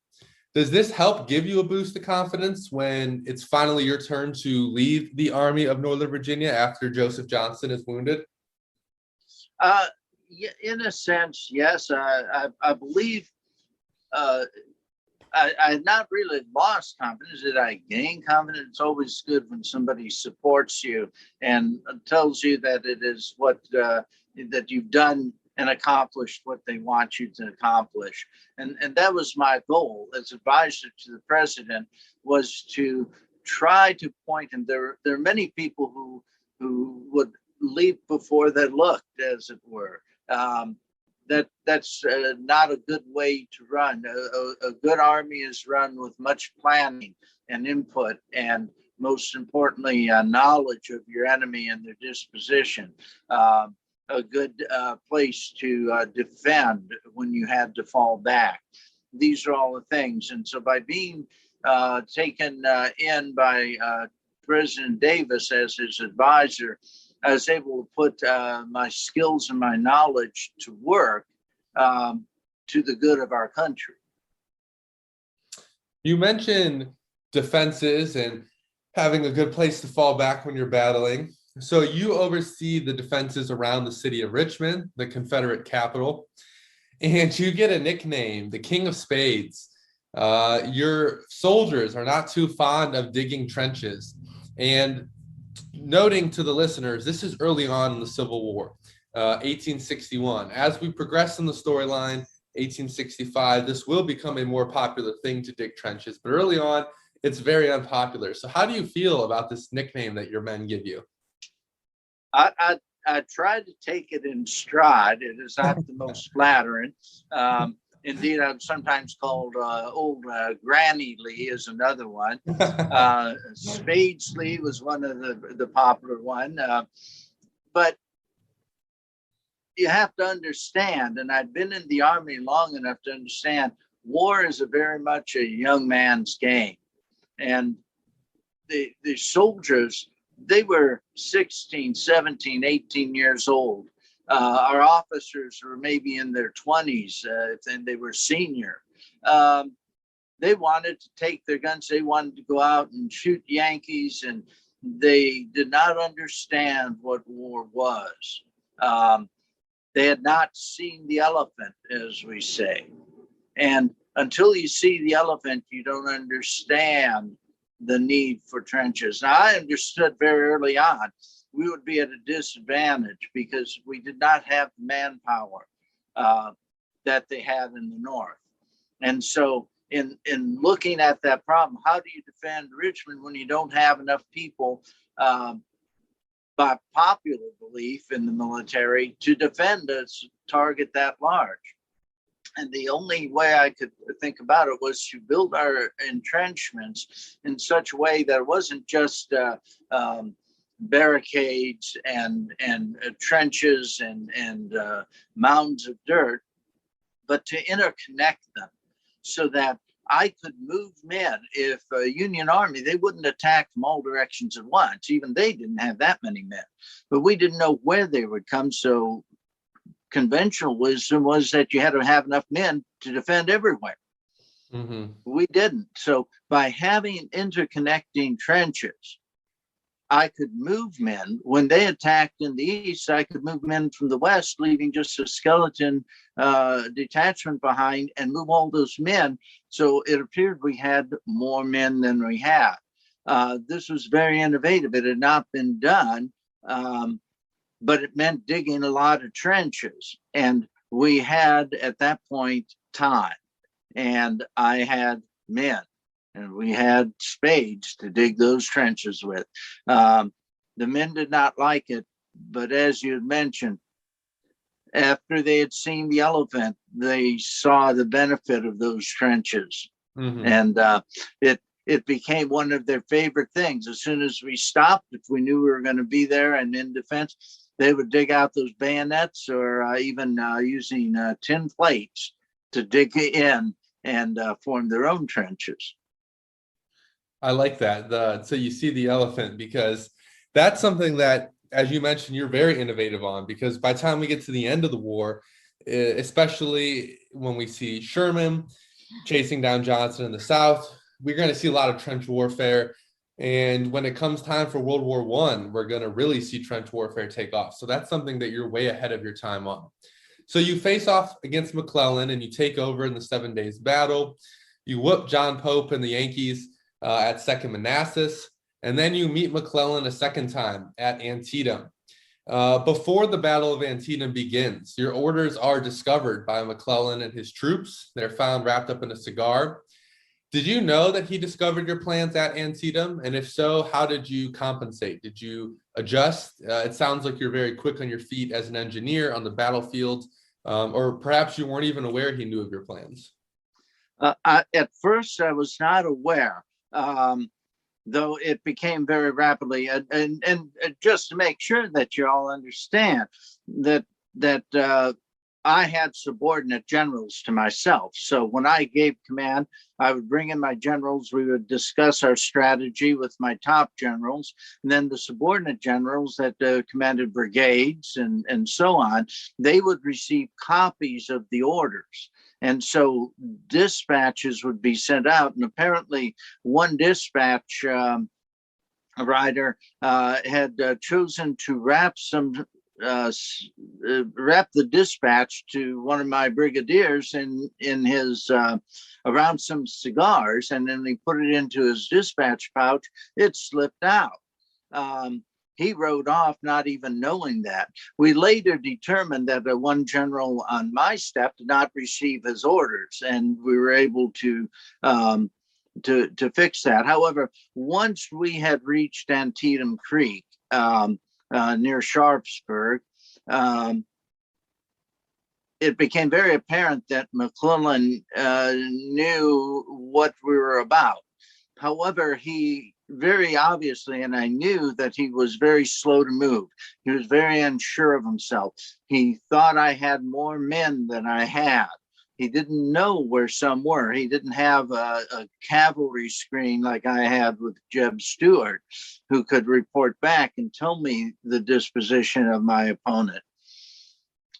Does this help give you a boost of confidence when it's finally your turn to lead the Army of Northern Virginia after Joseph Johnston is wounded? In a sense, yes. I believe I had not really lost confidence. Did I gain confidence? It's always good when somebody supports you and tells you that it is what that you've done and accomplished what they want you to accomplish. And that was my goal as advisor to the president, was to try to point. And there are many people who would leap before they looked, as it were. That's not a good way to run. A good army is run with much planning and input, and most importantly, knowledge of your enemy and their disposition. A good place to defend when you had to fall back. These are all the things. And so by being taken in by President Davis as his advisor, I was able to put my skills and my knowledge to work to the good of our country. You mentioned defenses and having a good place to fall back when you're battling. So you oversee the defenses around the city of Richmond, the Confederate capital, and you get a nickname, the King of Spades. Your soldiers are not too fond of digging trenches. And noting to the listeners, this is early on in the Civil War, 1861. As we progress in the storyline, 1865, this will become a more popular thing to dig trenches, but early on, it's very unpopular. So how do you feel about this nickname that your men give you? I tried to take it in stride. It is not the most flattering. Indeed, I'm sometimes called old Granny Lee is another one. Spades Lee was one of the popular one. But you have to understand, and I'd been in the Army long enough to understand, war is a very much a young man's game. And the soldiers, they were 16, 17, 18 years old. Our officers were maybe in their 20s, and they were senior. They wanted to take their guns. They wanted to go out and shoot Yankees, and they did not understand what war was. They had not seen the elephant, as we say. And until you see the elephant, you don't understand the need for trenches. Now, I understood very early on we would be at a disadvantage because we did not have the manpower that they had in the North. And so in looking at that problem, how do you defend Richmond when you don't have enough people by popular belief in the military to defend a target that large? And the only way I could think about it was to build our entrenchments in such a way that it wasn't just barricades and trenches and mounds of dirt, but to interconnect them so that I could move men. If a Union Army, they wouldn't attack from all directions at once. Even they didn't have that many men, but we didn't know where they would come. So conventional wisdom was that you had to have enough men to defend everywhere. Mm-hmm. We didn't. So by having interconnecting trenches, I could move men. When they attacked in the east, I could move men from the west, leaving just a skeleton detachment behind and move all those men. So it appeared we had more men than we had. This was very innovative. It had not been done, but it meant digging a lot of trenches. And we had, at that point, time. And I had men. And we had spades to dig those trenches with. The men did not like it, but as you had mentioned, After they had seen the elephant, they saw the benefit of those trenches. And it became one of their favorite things. As soon as we stopped, if we knew we were going to be there and in defense, they would dig out those bayonets, or even using tin plates to dig in and form their own trenches. I like that. So you see the elephant, because that's something that, as you mentioned, you're very innovative on, because by the time we get to the end of the war, especially when we see Sherman chasing down Johnson in the South, we're going to see a lot of trench warfare. And when it comes time for World War I, we're going to really see trench warfare take off. So that's something that you're way ahead of your time on. So you face off against McClellan and you take over in the 7 Days Battle. You whoop John Pope and the Yankees at Second Manassas. And then you meet McClellan a second time at Antietam. Before the Battle of Antietam begins, your orders are discovered by McClellan and his troops. They're found wrapped up in a cigar. Did you know that he discovered your plans at Antietam? And if so, how did you compensate? Did you adjust? It sounds like you're very quick on your feet as an engineer on the battlefield, or perhaps you weren't even aware he knew of your plans. At first, I was not aware, though it became very rapidly. And just to make sure that you all understand that I had subordinate generals to myself. So when I gave command, I would bring in my generals. We would discuss our strategy with my top generals, and then the subordinate generals that commanded brigades and so on, they would receive copies of the orders. And so dispatches would be sent out. And apparently one dispatch writer had chosen to wrap the dispatch to one of my brigadiers in his around some cigars, and then he put it into his dispatch pouch. It slipped out. He rode off not even knowing that. We later determined that one general on my staff did not receive his orders, and we were able to fix that. However, once we had reached Antietam Creek, near Sharpsburg, it became very apparent that McClellan knew what we were about. However, he very obviously, and I knew that he was very slow to move. He was very unsure of himself. He thought I had more men than I had. He didn't know where some were. He didn't have a cavalry screen like I had with Jeb Stuart, who could report back and tell me the disposition of my opponent.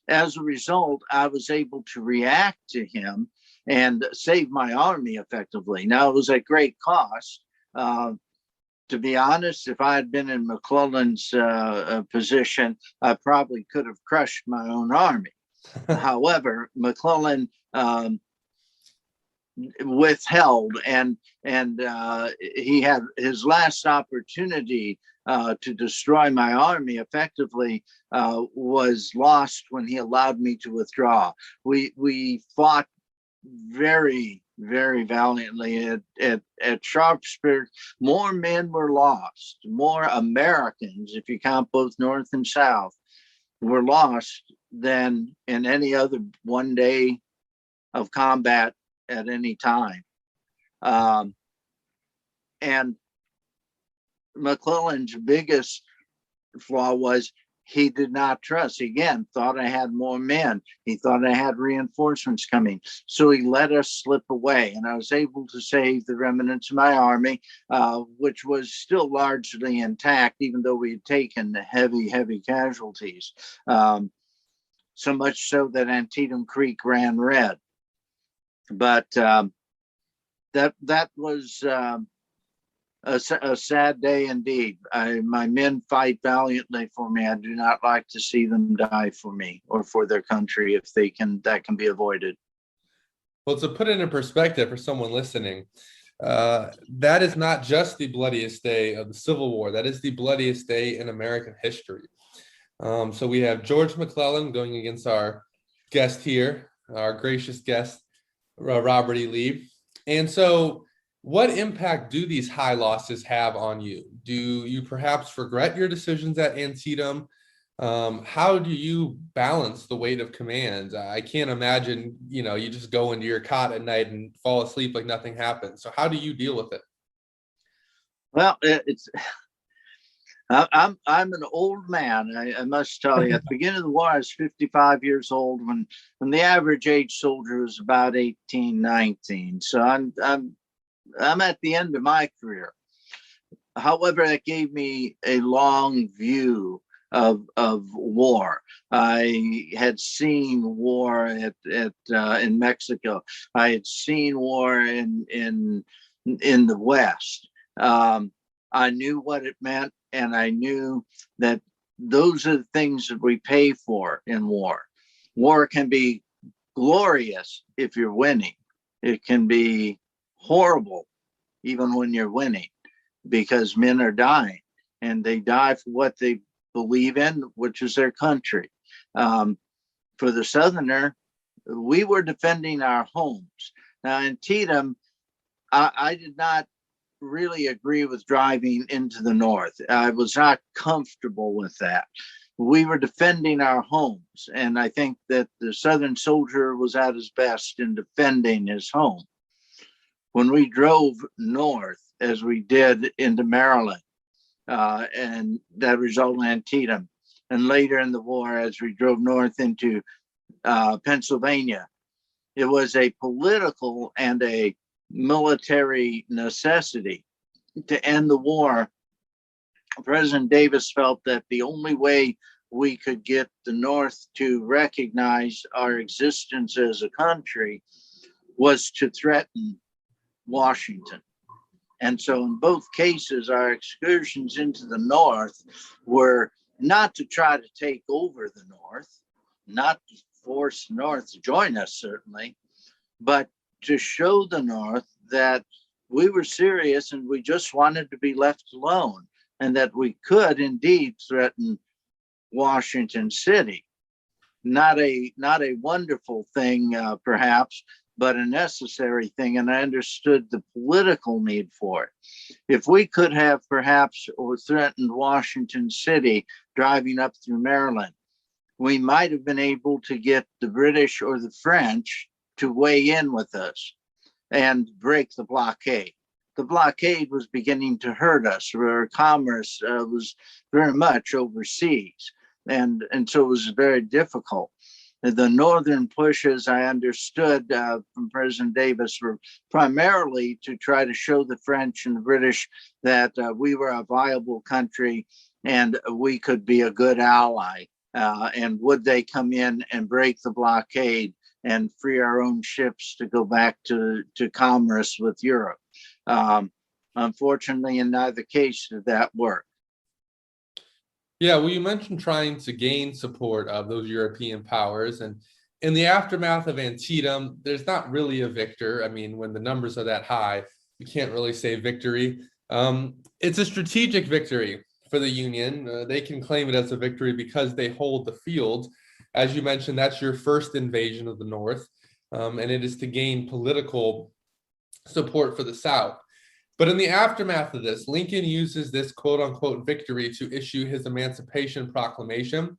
As a result, I was able to react to him and save my army effectively. Now, it was at great cost. To be honest, if I had been in McClellan's position, I probably could have crushed my own army. However, McClellan withheld, and he had his last opportunity to destroy my army effectively was lost when he allowed me to withdraw. We fought very, very valiantly at Sharpsburg. More men were lost, more Americans, if you count both North and South, were lost than in any other one day of combat at any time. And McClellan's biggest flaw was he did not trust. Again, thought I had more men. He thought I had reinforcements coming. So he let us slip away, and I was able to save the remnants of my army, which was still largely intact, even though we had taken heavy, heavy casualties. So much so that Antietam Creek ran red. But that was a sad day indeed. My men fight valiantly for me. I do not like to see them die for me or for their country if that can be avoided. Well, to put it in perspective for someone listening, that is not just the bloodiest day of the Civil War. That is the bloodiest day in American history. So we have George McClellan going against our guest here, our gracious guest, Robert E. Lee. And so what impact do these high losses have on you? Do you perhaps regret your decisions at Antietam? How do you balance the weight of commands? I can't imagine, you just go into your cot at night and fall asleep like nothing happened. So how do you deal with it? Well, I'm an old man. I must tell you. At the beginning of the war, I was 55 years old when the average age soldier was about 18, 19. So I'm at the end of my career. However, that gave me a long view of war. I had seen war in Mexico. I had seen war in the West. I knew what it meant, and I knew that those are the things that we pay for in war. War can be glorious if you're winning. It can be horrible even when you're winning, because men are dying, and they die for what they believe in, which is their country. For the Southerner, we were defending our homes. Now, in Antietam, I did not really agree with driving into the North. I was not comfortable with that. We were defending our homes, and I think that the Southern soldier was at his best in defending his home. When we drove north, as we did into Maryland, and that resulted in Antietam, and later in the war, as we drove north into Pennsylvania, it was a political and a military necessity to end the war. President Davis felt that the only way we could get the North to recognize our existence as a country was to threaten Washington. And so in both cases, our excursions into the North were not to try to take over the North, not to force the North to join us, certainly, but to show the North that we were serious and we just wanted to be left alone, and that we could indeed threaten Washington City. Not a wonderful thing, perhaps, but a necessary thing, and I understood the political need for it. If we could have perhaps threatened Washington City driving up through Maryland, we might have been able to get the British or the French to weigh in with us and break the blockade. The blockade was beginning to hurt us, where commerce was very much overseas, and so it was very difficult. The northern pushes, I understood from President Davis, were primarily to try to show the French and the British that we were a viable country and we could be a good ally. And would they come in and break the blockade and free our own ships to go back to commerce with Europe? Unfortunately, in neither case did that work. Yeah, well, you mentioned trying to gain support of those European powers. And in the aftermath of Antietam, there's not really a victor. I mean, when the numbers are that high, you can't really say victory. It's a strategic victory for the Union. They can claim it as a victory because they hold the field. As you mentioned, that's your first invasion of the North, and it is to gain political support for the South. But in the aftermath of this, Lincoln uses this quote unquote victory to issue his Emancipation Proclamation.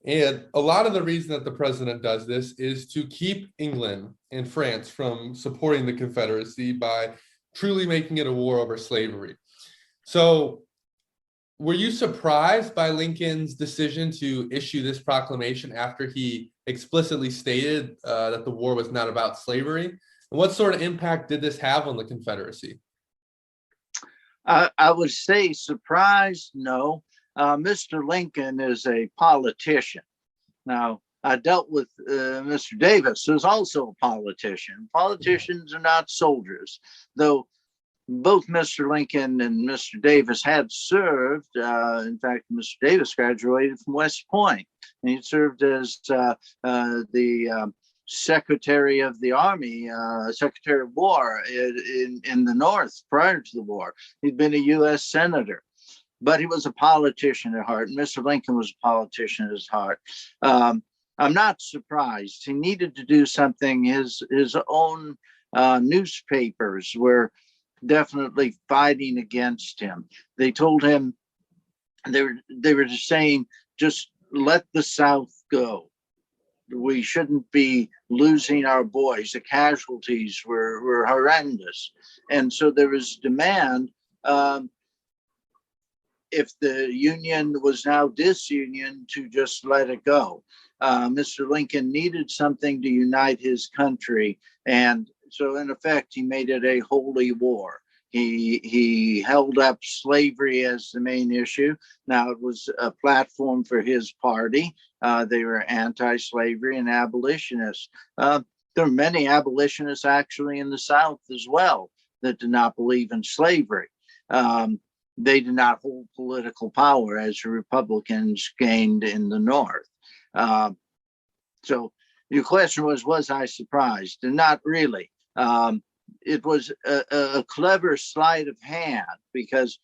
And a lot of the reason that the president does this is to keep England and France from supporting the Confederacy by truly making it a war over slavery. So, were you surprised by Lincoln's decision to issue this proclamation after he explicitly stated that the war was not about slavery? And what sort of impact did this have on the Confederacy? I would say surprised, no. Mr. Lincoln is a politician. Now, I dealt with Mr. Davis, who's also a politician. Politicians are not soldiers, though both Mr. Lincoln and Mr. Davis had served. In fact, Mr. Davis graduated from West Point, and he served as the Secretary of the Army, Secretary of War in the North prior to the war. He'd been a U.S. Senator, but he was a politician at heart. And Mr. Lincoln was a politician at his heart. I'm not surprised. He needed to do something. His own newspapers were definitely fighting against him. They told him, they were just saying, just let the South go. We shouldn't be losing our boys. The casualties were horrendous. And so there was demand. If the Union was now disunion, to just let it go. Mr. Lincoln needed something to unite his country. And so, in effect, he made it a holy war. He held up slavery as the main issue. Now, it was a platform for his party. They were anti-slavery and abolitionists. There were many abolitionists actually in the South as well that did not believe in slavery. They did not hold political power as the Republicans gained in the North. So your question was I surprised? And not really. It was a clever sleight of hand because,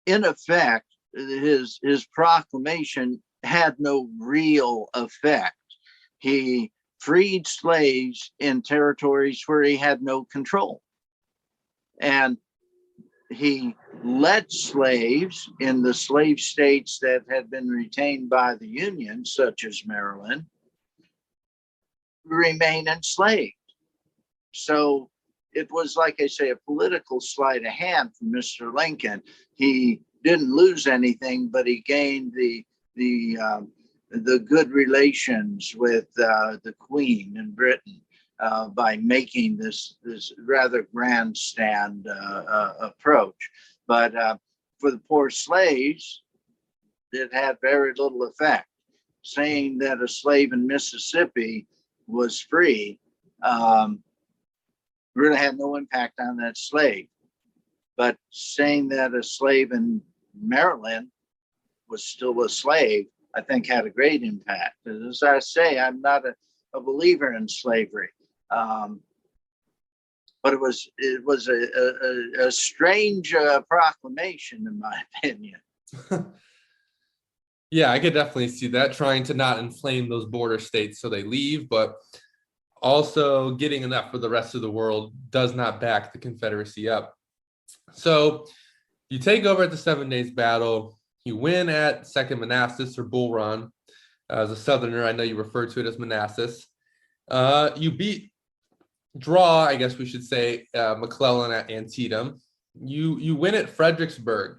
in effect, his proclamation had no real effect. He freed slaves in territories where he had no control. And he let slaves in the slave states that had been retained by the Union, such as Maryland, remain enslaved. So it was, like I say, a political sleight of hand from Mr. Lincoln. He didn't lose anything, but he gained the good relations with the Queen in Britain by making this rather grandstand approach. But for the poor slaves, it had very little effect. Saying that a slave in Mississippi was free really had no impact on that slave. But saying that a slave in Maryland was still a slave, I think had a great impact. As I say, I'm not a believer in slavery. But it was a strange proclamation, in my opinion. Yeah, I could definitely see that, trying to not inflame those border states so they leave, but also getting enough for the rest of the world does not back the Confederacy up. So you take over at the 7 Days Battle. You win at Second Manassas, or Bull Run. As a Southerner, I know you refer to it as Manassas. You draw, I guess we should say, McClellan at Antietam. You win at Fredericksburg.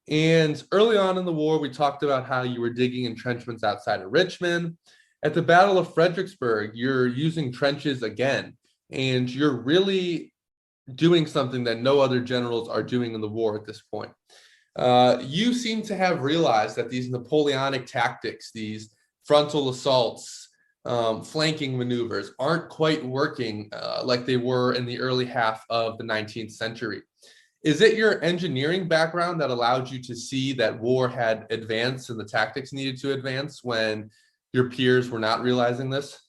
And early on in the war, we talked about how you were digging entrenchments outside of Richmond. At the Battle of Fredericksburg, you're using trenches again, and you're really doing something that no other generals are doing in the war at this point. You seem to have realized that these Napoleonic tactics, these frontal assaults, flanking maneuvers aren't quite working like they were in the early half of the 19th century. Is it your engineering background that allowed you to see that war had advanced and the tactics needed to advance when your peers were not realizing this?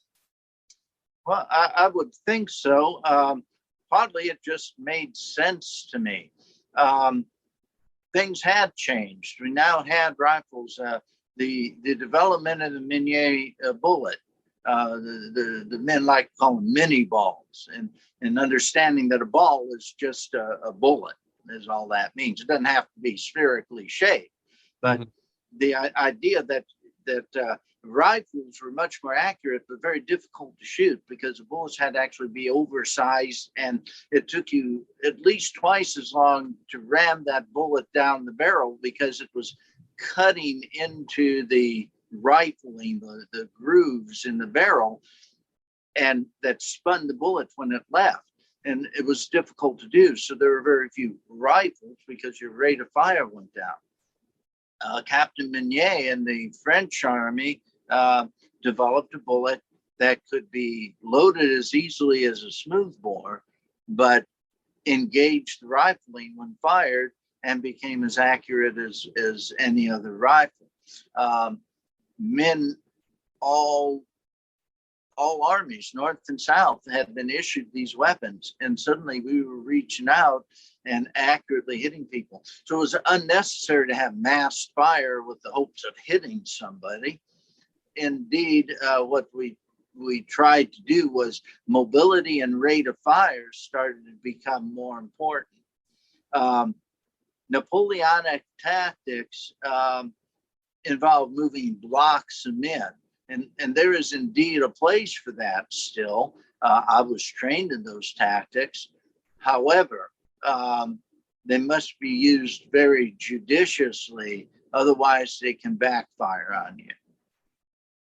Well, I would think so. Partly it just made sense to me. Things had changed. We now had rifles. The development of the Minier bullet, the men like to call them mini balls, and understanding that a ball is just a bullet is all that means. It doesn't have to be spherically shaped, but the idea that rifles were much more accurate, but very difficult to shoot because the bullets had to actually be oversized, and it took you at least twice as long to ram that bullet down the barrel because it was cutting into the rifling, the grooves in the barrel, and that spun the bullet when it left. And it was difficult to do. So there were very few rifles because your rate of fire went down. Captain Minier in the French army developed a bullet that could be loaded as easily as a smoothbore, but engaged the rifling when fired and became as accurate as any other rifle. Men, all armies, North and South, had been issued these weapons, and suddenly we were reaching out and accurately hitting people. So it was unnecessary to have massed fire with the hopes of hitting somebody. Indeed, what we tried to do was mobility and rate of fire started to become more important. Napoleonic tactics involved moving blocks of men. And there is indeed a place for that still. I was trained in those tactics. However, they must be used very judiciously, otherwise they can backfire on you.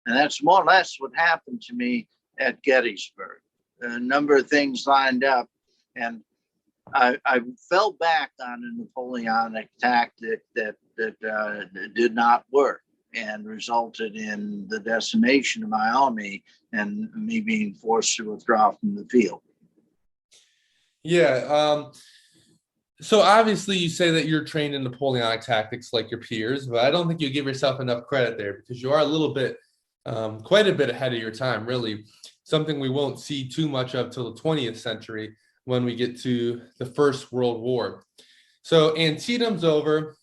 And that's more or less what happened to me at Gettysburg. A number of things lined up, and I fell back on a Napoleonic tactic that did not work and resulted in the decimation of my army and me being forced to withdraw from the field. Yeah. So obviously you say that you're trained in Napoleonic tactics like your peers, but I don't think you give yourself enough credit there, because you are a little bit, quite a bit ahead of your time, really. Something we won't see too much of till the 20th century when we get to the First World War. So Antietam's over.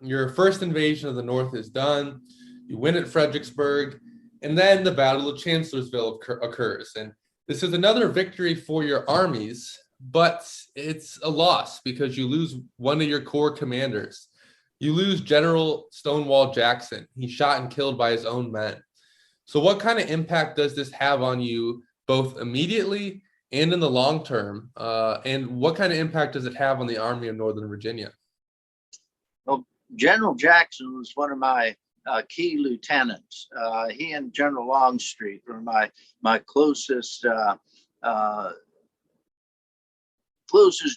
Your first invasion of the North is done. You win at Fredericksburg, and then the Battle of Chancellorsville occurs. And this is another victory for your armies, but it's a loss because you lose one of your core commanders. You lose General Stonewall Jackson. He's shot and killed by his own men. So what kind of impact does this have on you, both immediately and in the long term? And what kind of impact does it have on the Army of Northern Virginia? Well, General Jackson was one of my key lieutenants. He and General Longstreet were my closest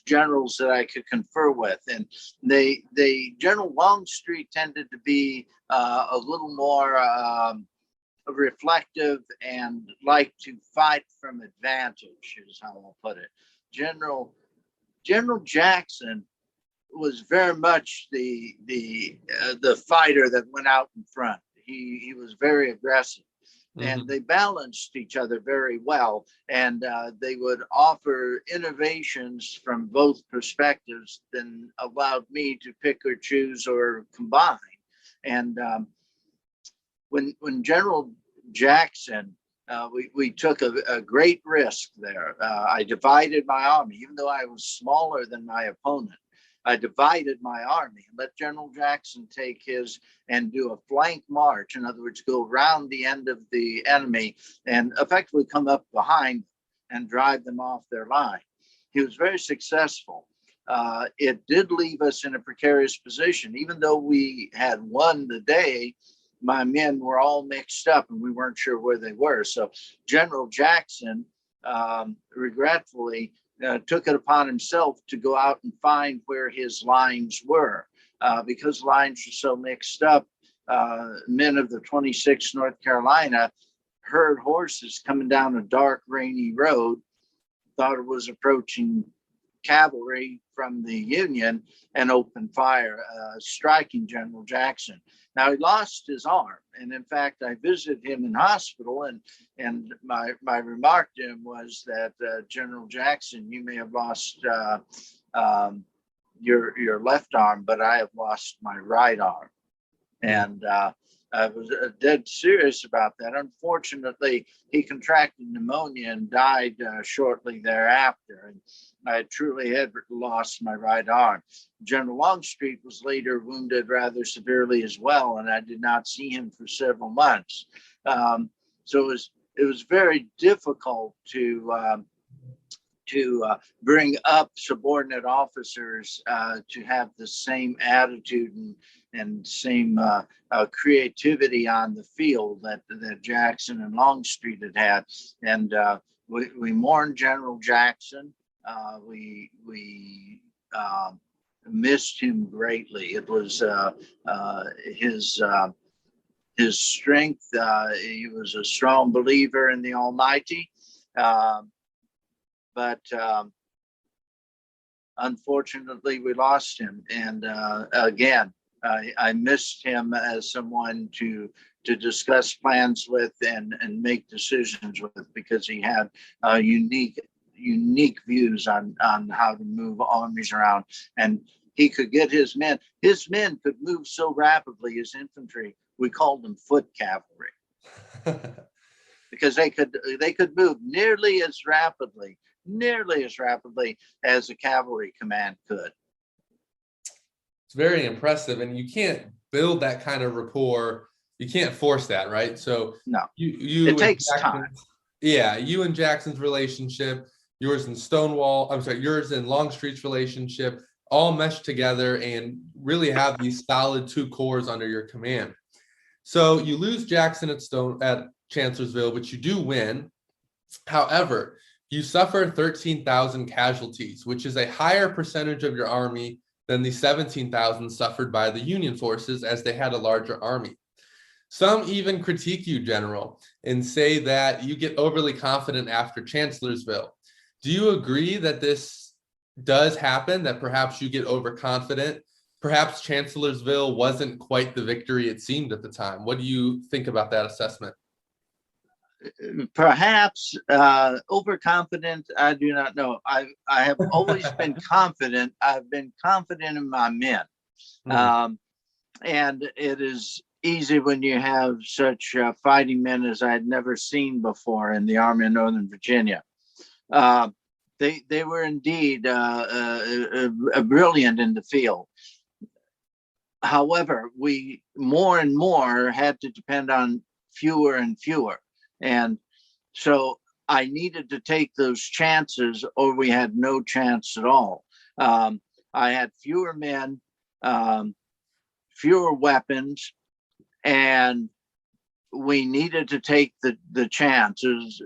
generals that I could confer with, and General Longstreet tended to be a little more reflective and like to fight from advantage, is how I'll put it. General Jackson was very much the fighter that went out in front. He was very aggressive. And they balanced each other very well, and they would offer innovations from both perspectives, then allowed me to pick or choose or combine. And when General Jackson, we took a great risk there. I divided my army, even though I was smaller than my opponent. I divided my army and let General Jackson take his and do a flank march. In other words, go around the end of the enemy and effectively come up behind and drive them off their line. He was very successful. It did leave us in a precarious position. Even though we had won the day, my men were all mixed up and we weren't sure where they were. So General Jackson, regretfully, took it upon himself to go out and find where his lines were. Because lines were so mixed up, men of the 26th North Carolina heard horses coming down a dark, rainy road, thought it was approaching cavalry from the Union, and opened fire, striking General Jackson. Now, he lost his arm, and in fact, I visited him in hospital, and my remark to him was that General Jackson, you may have lost your left arm, but I have lost my right arm. And I was dead serious about that. Unfortunately, he contracted pneumonia and died shortly thereafter. And I truly had lost my right arm. General Longstreet was later wounded rather severely as well, and I did not see him for several months. So it was very difficult to bring up subordinate officers to have the same attitude and same creativity on the field that Jackson and Longstreet had. And we mourned General Jackson. We missed him greatly. It was his strength. He was a strong believer in the Almighty. But unfortunately, we lost him. And again, I missed him as someone to discuss plans with and make decisions with, because he had unique views on how to move armies around. And he could get his men. His men could move so rapidly, his infantry, we called them foot cavalry. Because they could move nearly as rapidly as a cavalry command could. It's very impressive, and you can't build that kind of rapport, you can't force that, right? So No, you it takes time. Yeah, you and Jackson's relationship, yours and yours and Longstreet's relationship all mesh together and really have these solid two corps under your command. So you lose Jackson at Chancellorsville, but you do win. However, you suffer 13,000 casualties, which is a higher percentage of your army than the 17,000 suffered by the Union forces, as they had a larger army. Some even critique you, General, and say that you get overly confident after Chancellorsville. Do you agree that this does happen, that perhaps you get overconfident? Perhaps Chancellorsville wasn't quite the victory it seemed at the time. What do you think about that assessment? Perhaps overconfident, I do not know. I have always been confident. I've been confident in my men. And it is easy when you have such fighting men as I had never seen before in the Army of Northern Virginia. They were indeed brilliant in the field. However, we more and more had to depend on fewer and fewer. And so I needed to take those chances, or we had no chance at all. I had fewer men, fewer weapons, and we needed to take the chances.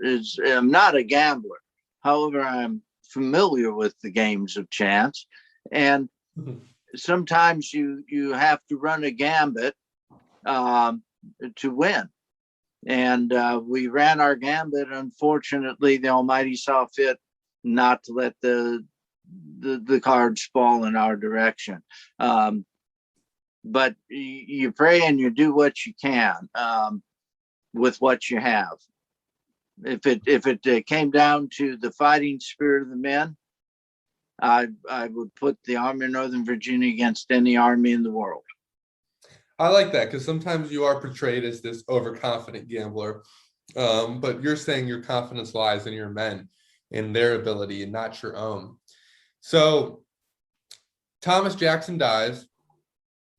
I'm not a gambler. However, I'm familiar with the games of chance. And sometimes you have to run a gambit to win. And we ran our gambit. Unfortunately, the Almighty saw fit not to let the cards fall in our direction. But you pray and you do what you can with what you have. If it came down to the fighting spirit of the men, I would put the Army of Northern Virginia against any army in the world. I like that, because sometimes you are portrayed as this overconfident gambler, but you're saying your confidence lies in your men and their ability and not your own. So Thomas Jackson dies.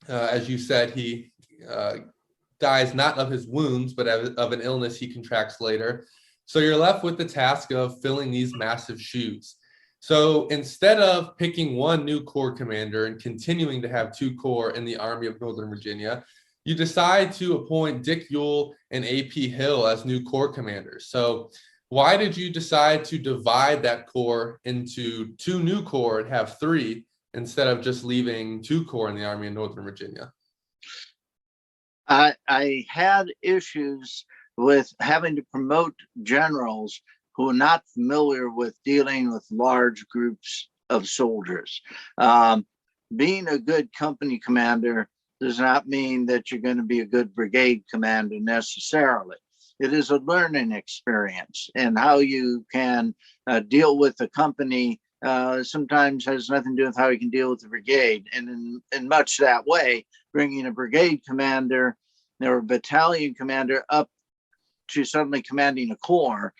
As you said, he dies not of his wounds, but of an illness he contracts later. So you're left with the task of filling these massive shoes. So instead of picking one new corps commander and continuing to have two corps in the Army of Northern Virginia, you decide to appoint Dick Ewell and A.P. Hill as new corps commanders. So why did you decide to divide that corps into two new corps and have three, instead of just leaving two corps in the Army of Northern Virginia? I had issues with having to promote generals who are not familiar with dealing with large groups of soldiers. Being a good company commander does not mean that you're going to be a good brigade commander necessarily. It is a learning experience, and how you can deal with a company sometimes has nothing to do with how you can deal with the brigade. And in much that way, bringing a brigade commander or a battalion commander up to suddenly commanding a corps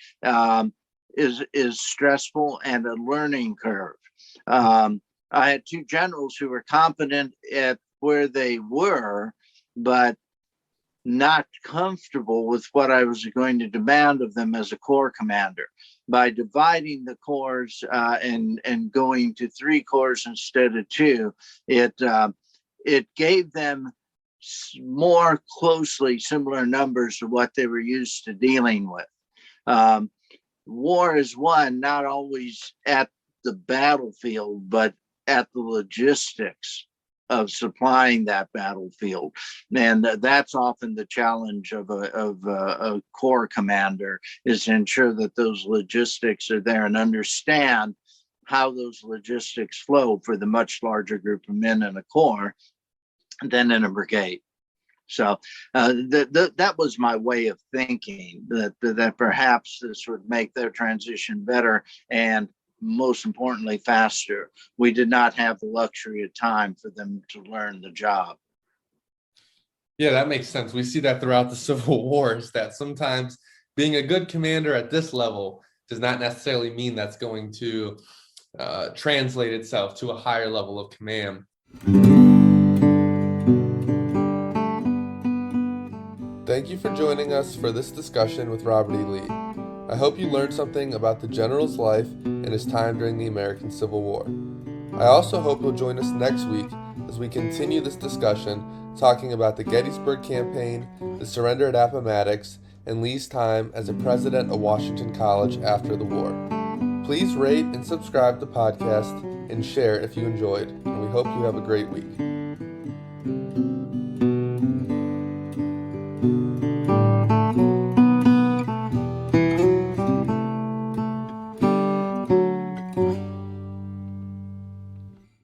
is stressful and a learning curve. I had two generals who were competent at where they were, but not comfortable with what I was going to demand of them as a corps commander. By dividing the corps and going to three corps instead of two, it gave them more closely similar numbers to what they were used to dealing with. War is won not always at the battlefield, but at the logistics of supplying that battlefield. And that's often the challenge of a corps commander, is to ensure that those logistics are there and understand how those logistics flow for the much larger group of men in a corps than in a brigade. So that was my way of thinking, that perhaps this would make their transition better and, most importantly, faster. We did not have the luxury of time for them to learn the job. Yeah, that makes sense. We see that throughout the Civil Wars, that sometimes being a good commander at this level does not necessarily mean that's going to translate itself to a higher level of command. Thank you for joining us for this discussion with Robert E. Lee. I hope you learned something about the general's life and his time during the American Civil War. I also hope you'll join us next week as we continue this discussion, talking about the Gettysburg Campaign, the surrender at Appomattox, and Lee's time as a president of Washington College after the war. Please rate and subscribe to the podcast and share if you enjoyed, and we hope you have a great week.